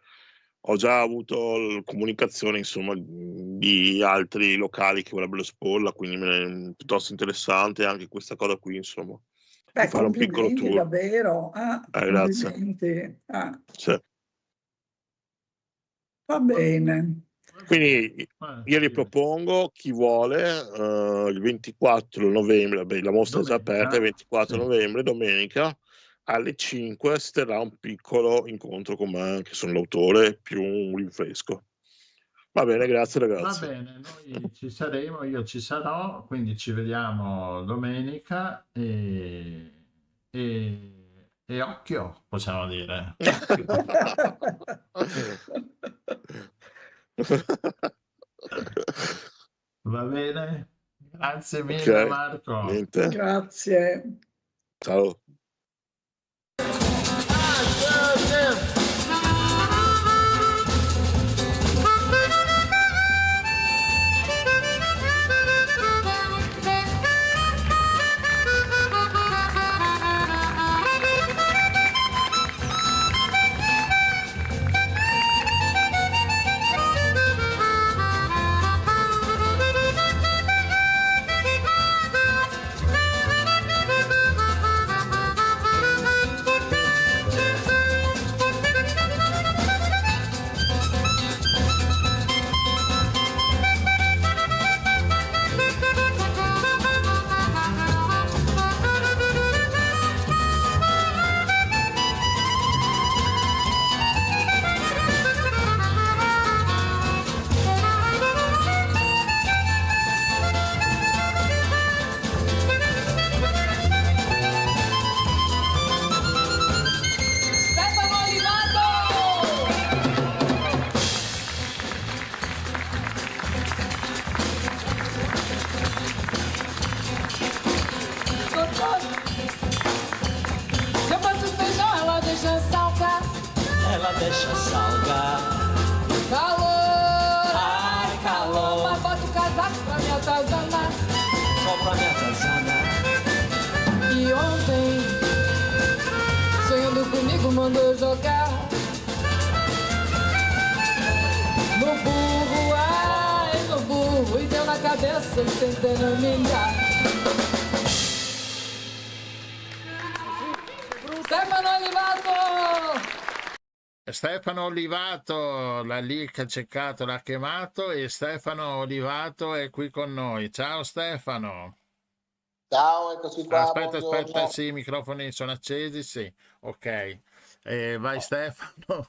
Speaker 8: ho già avuto comunicazione, insomma, di altri locali che vorrebbero esporla, quindi è piuttosto interessante anche questa cosa qui, insomma, di fare un piccolo
Speaker 3: Complimenti
Speaker 8: tour.
Speaker 3: davvero.
Speaker 8: Grazie.
Speaker 3: Complimenti.
Speaker 8: Sì.
Speaker 3: Va bene.
Speaker 8: Quindi io ripropongo chi vuole il 24 novembre, la mostra è già aperta, il 24 novembre, domenica, alle 5 si terrà un piccolo incontro con me, che sono l'autore, più un rinfresco. Va bene, grazie
Speaker 2: Va
Speaker 8: ragazzi.
Speaker 2: bene, noi ci saremo, io ci sarò, quindi ci vediamo domenica e occhio, possiamo dire. Va bene? Grazie mille
Speaker 8: Ok,
Speaker 2: Marco.
Speaker 8: niente.
Speaker 3: Grazie.
Speaker 8: Ciao.
Speaker 9: Se eu faço feijão, ela deixa salgar.
Speaker 7: Ela deixa salgar.
Speaker 9: Calor!
Speaker 7: Ai, calor.
Speaker 9: Mas bota o casaco pra me atazanar.
Speaker 7: Só pra me atazanar.
Speaker 9: E ontem, sonhando comigo, mandou jogar no burro, ai, no burro. E deu na cabeça sem terminar. Stefano Olivato!
Speaker 2: Stefano Olivato, la lì che ha cercato, l'ha chiamato e Stefano Olivato è qui con noi. Ciao Stefano.
Speaker 10: Ciao, eccoci qua.
Speaker 2: Aspetta,
Speaker 10: buongiorno.
Speaker 2: sì, i microfoni sono accesi, sì, ok. Vai Stefano.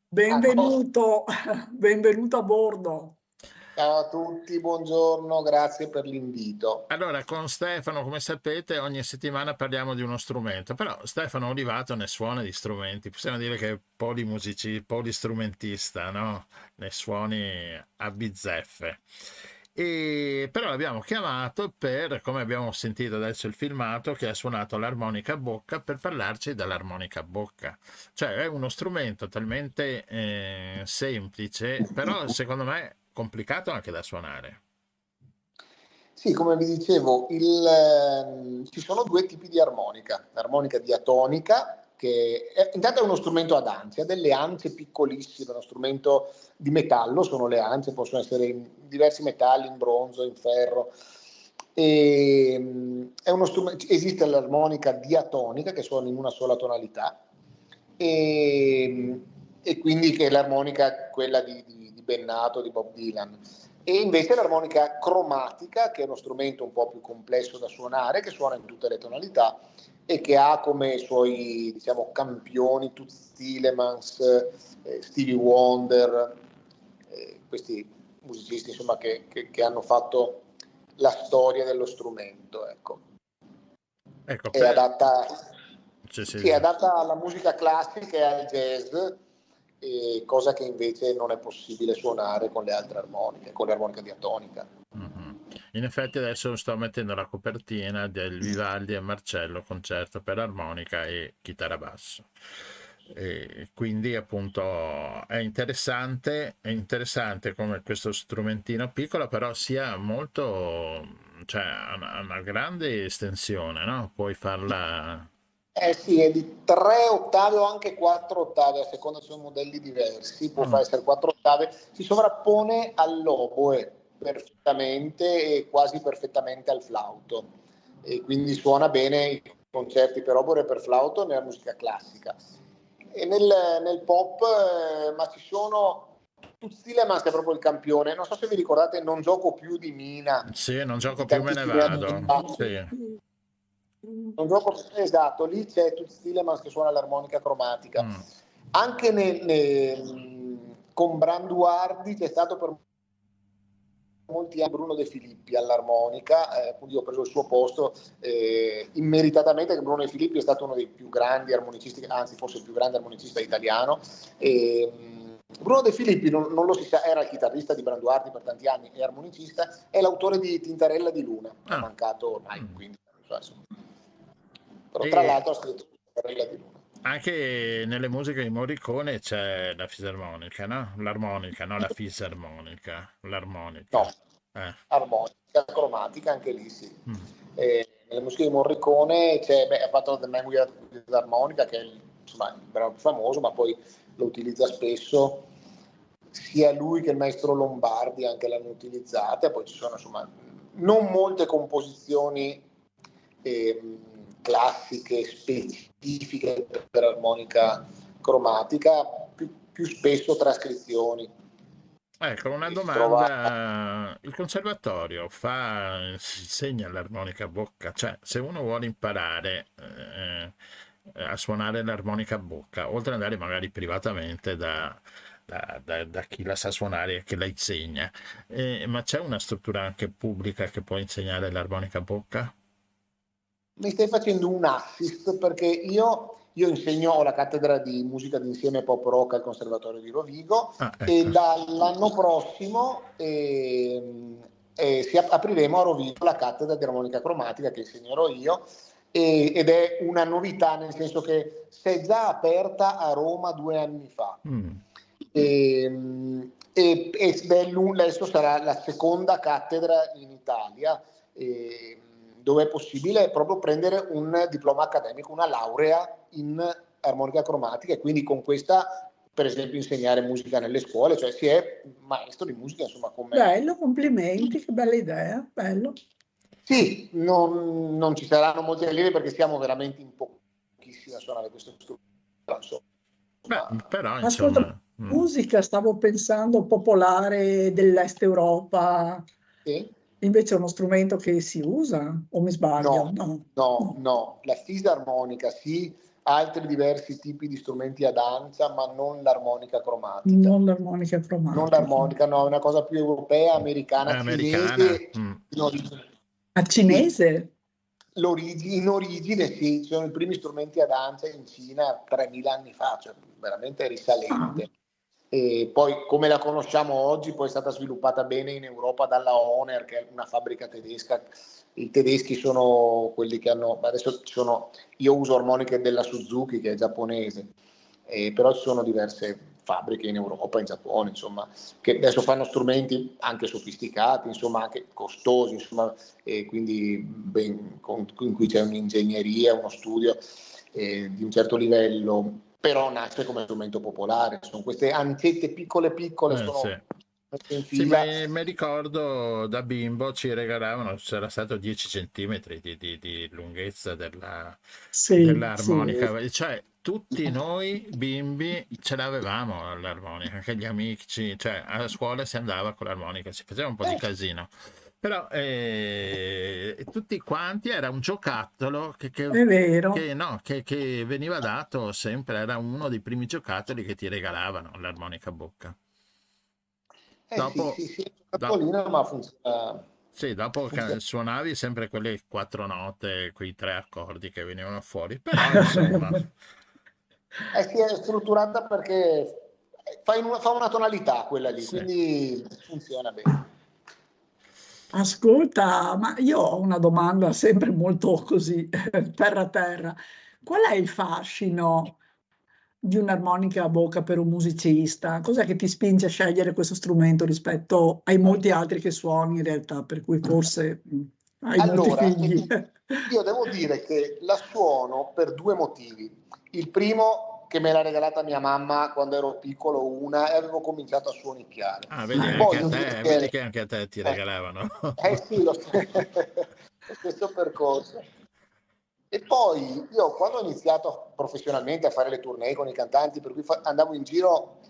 Speaker 3: Benvenuto, benvenuto a bordo.
Speaker 10: Ciao a tutti, buongiorno, grazie per l'invito.
Speaker 2: Allora, con Stefano, come sapete, ogni settimana parliamo di uno strumento, però Stefano Olivato ne suona di strumenti, possiamo dire che è polistrumentista, no? Ne suoni a bizzeffe. Però l'abbiamo chiamato per, come abbiamo sentito adesso il filmato, che ha suonato l'armonica a bocca per parlarci dell'armonica a bocca. Cioè è uno strumento talmente semplice, però secondo me complicato anche da suonare.
Speaker 10: Sì, come vi dicevo, ci sono due tipi di armonica. L'armonica diatonica, intanto è uno strumento ad ance, ha delle ance piccolissime, uno strumento di metallo, sono le ance, possono essere in diversi metalli, in bronzo, in ferro. È uno strumento, esiste l'armonica diatonica che suona in una sola tonalità e quindi che è l'armonica quella di Bennato, di Bob Dylan. E invece l'armonica cromatica, che è uno strumento un po' più complesso da suonare, che suona in tutte le tonalità e che ha come suoi, diciamo, campioni Toots Thielemans, Stevie Wonder, questi musicisti insomma che hanno fatto la storia dello strumento, ecco. È adatta, è adatta alla musica classica e al jazz, cosa che invece non è possibile suonare con le altre armoniche, con l'armonica diatonica.
Speaker 2: In effetti adesso sto mettendo la copertina del Vivaldi e Marcello concerto per armonica e chitarra basso. E quindi appunto è interessante come questo strumentino piccolo, però sia molto, cioè ha una grande estensione, no? Puoi farla...
Speaker 10: Sì, è di 3 ottave o anche 4 ottave, a seconda sono modelli diversi, può essere 4 ottave, si sovrappone all'oboe perfettamente e quasi perfettamente al flauto, e quindi suona bene i concerti per oboe e per flauto nella musica classica. E nel pop, ma ci sono Toots Thielemans, che è proprio il campione, non so se vi ricordate Non gioco più di Mina.
Speaker 2: Sì, non gioco più, me ne vado. Sì.
Speaker 10: Un gioco esatto, lì c'è Toots Thielemans che suona l'armonica cromatica. Anche con Branduardi c'è stato per molti anni Bruno De Filippi all'armonica, quindi ho preso il suo posto immeritatamente, che Bruno De Filippi è stato uno dei più grandi armonicisti, anzi forse il più grande armonicista italiano. Bruno De Filippi, non lo si sa, era il chitarrista di Branduardi per tanti anni, è armonicista, è l'autore di Tintarella di Luna, è mancato ormai, quindi però tra l'altro ha scritto Tintarella di Luna.
Speaker 2: Anche nelle musiche di Morricone c'è la fisarmonica, no? L'armonica, no? La fisarmonica, l'armonica.
Speaker 10: No, armonica cromatica, anche lì sì. Nelle musiche di Morricone ha fatto The Man with l'Armonica, che è insomma il brano più famoso, ma poi lo utilizza spesso. Sia lui che il maestro Lombardi anche l'hanno utilizzata. Poi ci sono insomma non molte composizioni classiche specifiche per armonica cromatica, più spesso trascrizioni.
Speaker 2: Ecco, una domanda: il conservatorio insegna l'armonica a bocca? Cioè, se uno vuole imparare a suonare l'armonica a bocca, oltre ad andare magari privatamente da chi la sa suonare e che la insegna, ma c'è una struttura anche pubblica che può insegnare l'armonica a bocca?
Speaker 10: Mi stai facendo un assist, perché io insegno, ho la cattedra di musica d'insieme pop rock al Conservatorio di Rovigo,
Speaker 2: ecco.
Speaker 10: E dall'anno prossimo apriremo a Rovigo la cattedra di armonica cromatica che insegnerò io, ed è una novità, nel senso che si è già aperta a Roma 2 anni fa. Adesso sarà la seconda cattedra in Italia, dove è possibile proprio prendere un diploma accademico, una laurea in armonica cromatica, e quindi con questa, per esempio, insegnare musica nelle scuole, cioè si è maestro di musica, insomma.
Speaker 3: Bello, complimenti, che bella idea, bello.
Speaker 10: Sì, non ci saranno molti allievi perché siamo veramente in pochissimi a suonare questo strumento.
Speaker 2: Però
Speaker 3: ascolta, musica, stavo pensando popolare dell'Est Europa.
Speaker 10: Sì.
Speaker 3: Invece è uno strumento che si usa, o mi sbaglio?
Speaker 10: No, la fisarmonica sì, altri diversi tipi di strumenti ad ancia, ma non l'armonica cromatica.
Speaker 3: Non l'armonica cromatica.
Speaker 10: Non l'armonica, no, è una cosa più europea, americana. Cinese.
Speaker 3: A cinese?
Speaker 10: In origine sì, sono i primi strumenti ad ancia in Cina 3000 anni fa, cioè veramente risalente. E poi, come la conosciamo oggi, poi è stata sviluppata bene in Europa dalla Hohner, che è una fabbrica tedesca. I tedeschi sono quelli che hanno, adesso io uso armoniche della Suzuki, che è giapponese, però ci sono diverse fabbriche in Europa, in Giappone, insomma, che adesso fanno strumenti anche sofisticati, insomma, anche costosi, insomma, e quindi in cui c'è un'ingegneria, uno studio di un certo livello, però nasce come strumento popolare. Sono queste ancette piccole, sono
Speaker 2: Sì.
Speaker 10: messe in
Speaker 2: Sì,
Speaker 10: fila.
Speaker 2: mi ricordo da bimbo ci regalavano, c'era stato 10 centimetri di lunghezza dell'armonica, cioè tutti noi bimbi ce l'avevamo l'armonica, anche gli amici, cioè a scuola si andava con l'armonica, si faceva un po' di casino, però tutti quanti era un giocattolo
Speaker 3: È vero.
Speaker 2: che veniva dato sempre, era uno dei primi giocattoli che ti regalavano l'armonica a bocca. Dopo,
Speaker 10: sì, ma funziona.
Speaker 2: Sì, dopo suonavi sempre quelle 4 note, quei 3 accordi che venivano fuori, però insomma...
Speaker 10: Sì, è strutturata perché fa una tonalità quella lì,
Speaker 2: Sì.
Speaker 10: quindi funziona bene.
Speaker 3: Ascolta, ma io ho una domanda sempre molto così, terra. Qual è il fascino di un'armonica a bocca per un musicista? Cos'è che ti spinge a scegliere questo strumento rispetto ai molti altri che suoni in realtà, per cui forse hai molti figli?
Speaker 10: Io devo dire che la suono per 2 motivi. Il primo, che me l'ha regalata mia mamma quando ero piccolo, e avevo cominciato a suonicchiare.
Speaker 2: Vedi, vedi che anche a te ti regalavano.
Speaker 10: Sì, lo stesso percorso. E poi io quando ho iniziato professionalmente a fare le tournée con i cantanti, per cui andavo in giro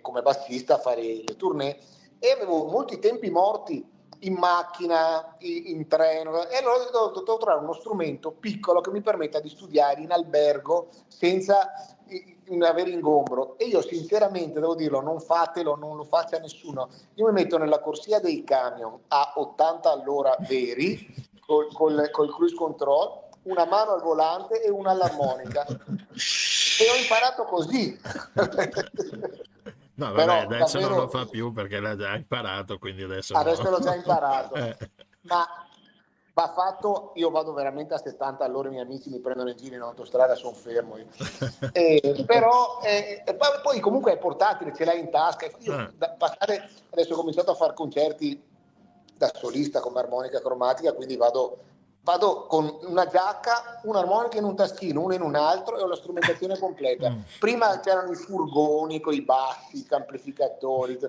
Speaker 10: come bassista a fare le tournée, e avevo molti tempi morti in macchina, in treno, e allora ho dovuto trovare uno strumento piccolo che mi permetta di studiare in albergo senza avere ingombro. E io sinceramente devo dirlo, non fatelo, non lo faccia nessuno. Io mi metto nella corsia dei camion a 80 all'ora veri col cruise control, una mano al volante e una all'armonica, e ho imparato così.
Speaker 2: No, vabbè,
Speaker 10: però
Speaker 2: adesso
Speaker 10: davvero,
Speaker 2: non lo fa più perché l'ha già imparato, quindi adesso
Speaker 10: l'ho già imparato. Ma va fatto. Io vado veramente a 70 all'ora, i miei amici mi prendono in giro in autostrada, sono fermo io. Però poi comunque è portatile, ce l'hai in tasca. Io adesso ho cominciato a fare concerti da solista come armonica cromatica, quindi vado con una giacca, un'armonica in un taschino, una in un altro, e ho la strumentazione completa. Prima c'erano i furgoni con i bassi, i amplificatori.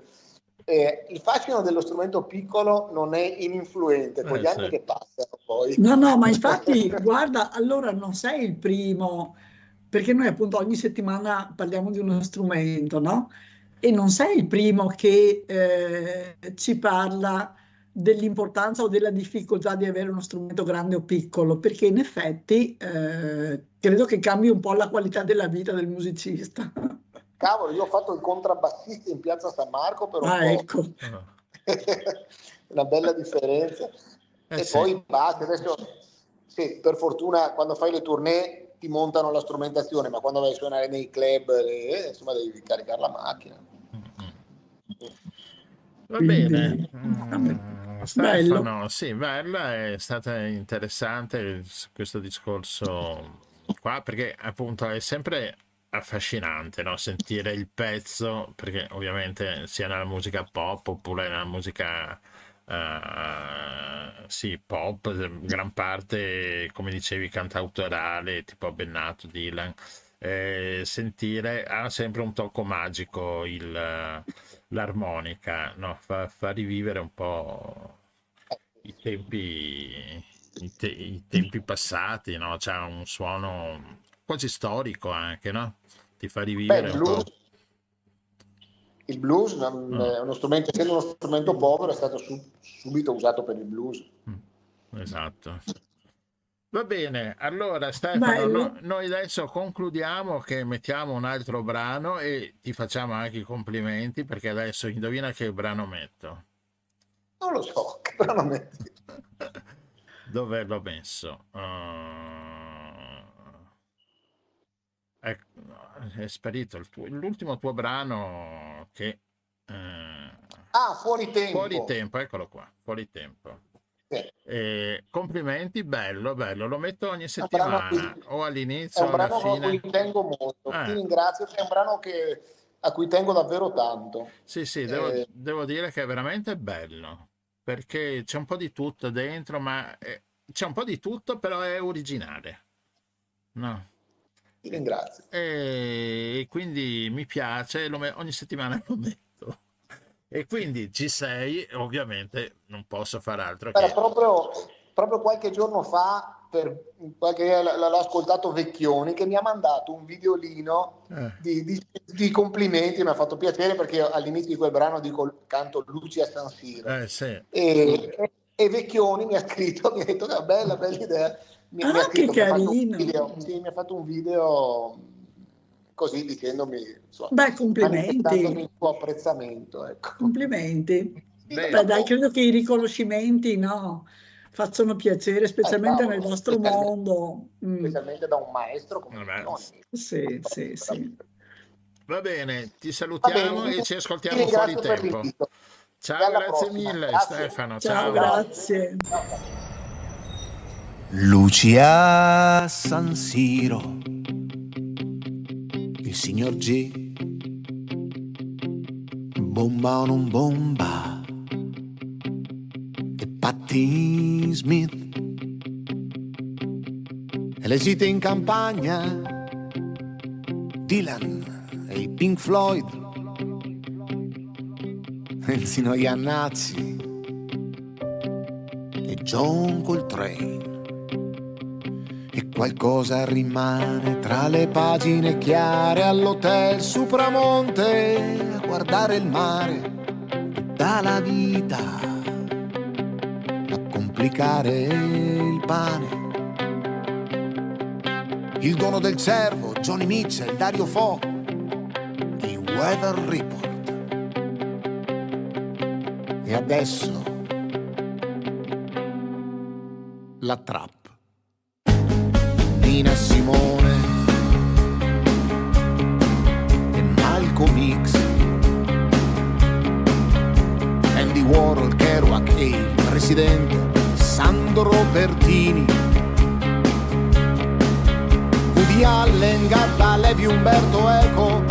Speaker 10: Il fascino dello strumento piccolo non è ininfluente con gli anni che passano poi.
Speaker 3: No, ma infatti, guarda, allora non sei il primo, perché noi appunto ogni settimana parliamo di uno strumento, no? E non sei il primo che ci parla dell'importanza o della difficoltà di avere uno strumento grande o piccolo, perché in effetti credo che cambi un po' la qualità della vita del musicista.
Speaker 10: Cavolo, io ho fatto il contrabbassista in Piazza San Marco per un po'.
Speaker 3: Ecco.
Speaker 10: Una bella differenza. E poi basta. Adesso, sì, per fortuna quando fai le tournée ti montano la strumentazione, ma quando vai a suonare nei club, insomma, devi caricare la macchina.
Speaker 2: Va bene.
Speaker 3: Stefano,
Speaker 2: sì, bella, è stata interessante questo discorso qua, perché appunto è sempre affascinante, no? Sentire il pezzo, perché ovviamente sia nella musica pop oppure nella musica pop, gran parte, come dicevi, cantautorale, tipo Bennato, Dylan, sentire ha sempre un tocco magico l'armonica, no? Fa rivivere un po' i tempi passati, no? C'ha un suono quasi storico anche, no? Ti fa rivivere un po'.
Speaker 10: Il blues è uno strumento, essendo uno strumento povero, è stato subito usato per il blues.
Speaker 2: Esatto. Va bene, allora Stefano, noi adesso concludiamo, che mettiamo un altro brano e ti facciamo anche i complimenti, perché adesso indovina che brano metto.
Speaker 10: Non lo so, che brano metti?
Speaker 2: Dove l'ho messo? Ecco, è sparito l'ultimo tuo brano che...
Speaker 10: Fuori tempo.
Speaker 2: Fuori tempo, eccolo qua, Fuori tempo. Complimenti, bello, lo metto ogni settimana o all'inizio
Speaker 10: o alla fine.
Speaker 2: È un brano
Speaker 10: a cui tengo molto, ti ringrazio, è un brano che a cui tengo davvero tanto.
Speaker 2: Sì, sì, devo dire che è veramente bello, perché c'è un po' di tutto dentro, ma c'è un po' di tutto, però è originale. No.
Speaker 10: Ti ringrazio.
Speaker 2: E quindi mi piace, ogni settimana lo metto. E quindi ci sei, ovviamente non posso fare altro
Speaker 10: Era
Speaker 2: che...
Speaker 10: proprio qualche giorno fa, l'ho ascoltato Vecchioni, che mi ha mandato un videolino di complimenti, mi ha fatto piacere perché io all'inizio di quel brano canto Luci a San Siro.
Speaker 2: Sì.
Speaker 10: E Vecchioni mi ha scritto, mi ha detto che bella idea. Mi ha scritto,
Speaker 3: che carino.
Speaker 10: mi ha fatto un video così dicendomi,
Speaker 3: beh, complimenti,
Speaker 10: manifestandomi il suo apprezzamento, ecco.
Speaker 3: Complimenti. Beh, dai, credo che i riconoscimenti, no, facciano piacere, specialmente nel nostro mondo.
Speaker 10: Specialmente da un maestro come
Speaker 3: Sì.
Speaker 2: Va bene, ti salutiamo e ci ascoltiamo fuori tempo. Ciao, grazie mille Stefano.
Speaker 3: Ciao, grazie.
Speaker 7: Luci a San Siro, il signor G, bomba o non bomba, e Patti Smith, e le gite in campagna, Dylan e i Pink Floyd, e il Zino Iannazzi e John Coltrane. E qualcosa rimane tra le pagine chiare all'hotel Supramonte a guardare il mare che dà la vita a complicare il pane. Il dono del cervo, Johnny Mitchell, Dario Fo, i Weather Report. E adesso la trap. Nina Simone e Malcolm X, Andy Warhol, Kerouac e il presidente Sandro Pertini, Woody Allen, Gatta, Levi, Umberto Eco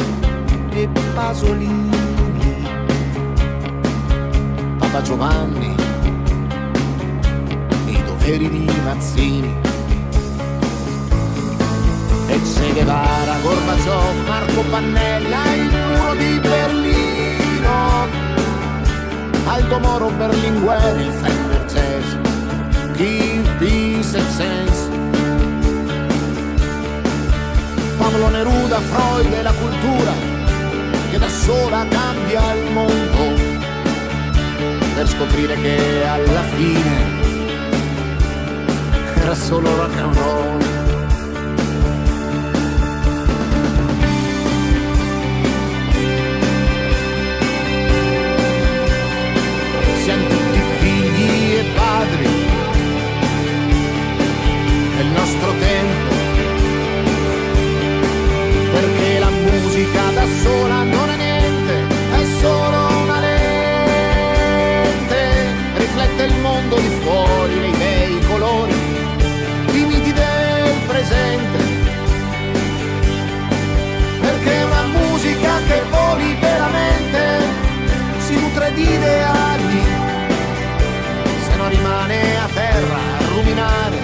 Speaker 7: e Pasolini, Papa Giovanni e i doveri di Mazzini, e Che Guevara, Gorbaciov, Marco Pannella, il muro di Berlino, Aldo Moro, Berlinguer, il Fender Jazz, Give Peace and Sense, Pablo Neruda, Freud e la cultura che da sola cambia il mondo, per scoprire che alla fine era solo rock and roll. Siamo tutti figli e padri del nostro tempo, perché la musica da sola non è niente, è solo una lente, riflette il mondo di fuori, le idee, i colori, i miti del presente, perché è una musica che voli veramente, si nutre di ideali, se non rimane a terra a ruminare,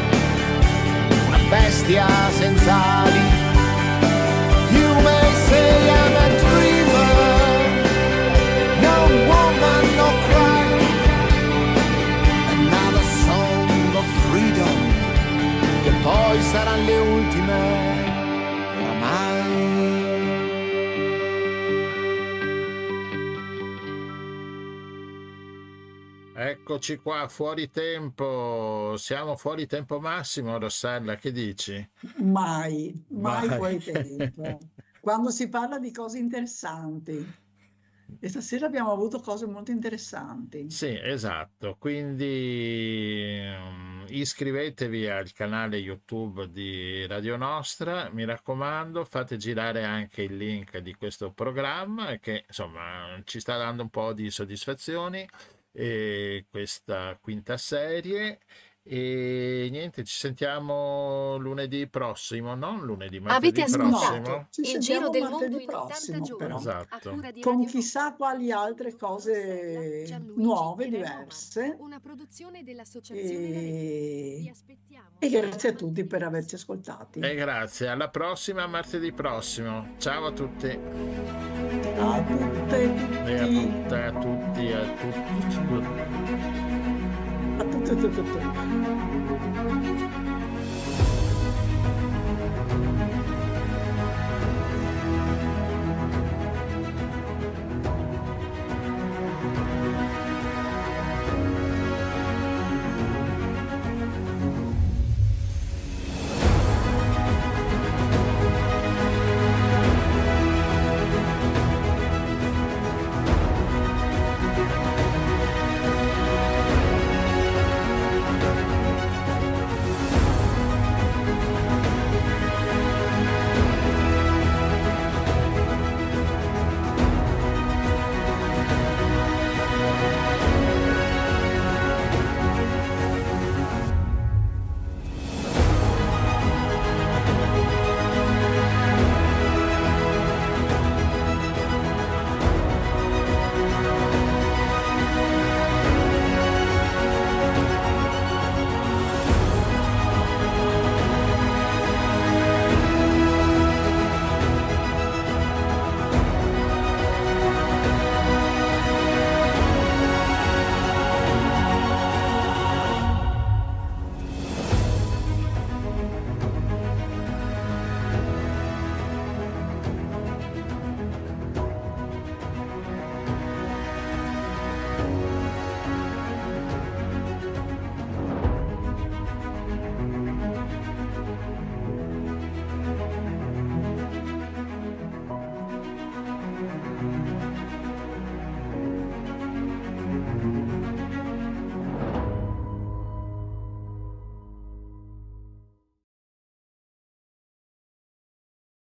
Speaker 7: una bestia senza ali. You may say I'm a dreamer, no woman, no cry, another song of freedom, che poi saranno le ultime, oramai.
Speaker 2: Eccoci qua, fuori tempo, siamo fuori tempo massimo, Rossella, che dici?
Speaker 3: Mai fuori tempo. Quando si parla di cose interessanti. E stasera abbiamo avuto cose molto interessanti.
Speaker 2: Sì, esatto, quindi iscrivetevi al canale YouTube di Radio Nostra, mi raccomando, fate girare anche il link di questo programma che insomma ci sta dando un po' di soddisfazioni, questa quinta serie, E niente, ci sentiamo lunedì prossimo, non lunedì,
Speaker 1: Avete
Speaker 2: martedì
Speaker 1: ascoltato
Speaker 2: prossimo.
Speaker 3: Ci
Speaker 1: il giro
Speaker 3: sentiamo
Speaker 1: del mondo
Speaker 3: martedì
Speaker 1: in 80
Speaker 3: prossimo,
Speaker 1: giorni.
Speaker 3: però.
Speaker 1: A
Speaker 2: Esatto.
Speaker 1: cura di
Speaker 3: Con
Speaker 1: Radio
Speaker 3: chissà
Speaker 1: Nostra.
Speaker 3: quali altre
Speaker 1: Rossella,
Speaker 3: cose
Speaker 1: Gianluigi
Speaker 3: nuove,
Speaker 1: e Renova,
Speaker 3: diverse.
Speaker 1: una produzione dell'associazione La Rete. Vi
Speaker 3: E,
Speaker 1: aspettiamo
Speaker 3: e grazie a
Speaker 1: martedì
Speaker 3: tutti per averci
Speaker 1: prossimo.
Speaker 3: ascoltati.
Speaker 2: E grazie, alla prossima martedì prossimo. Ciao a tutti.
Speaker 3: Ciao a tutte e
Speaker 2: E a
Speaker 3: tutti.
Speaker 2: tutte, a tutti, a tutti.
Speaker 3: A tutti.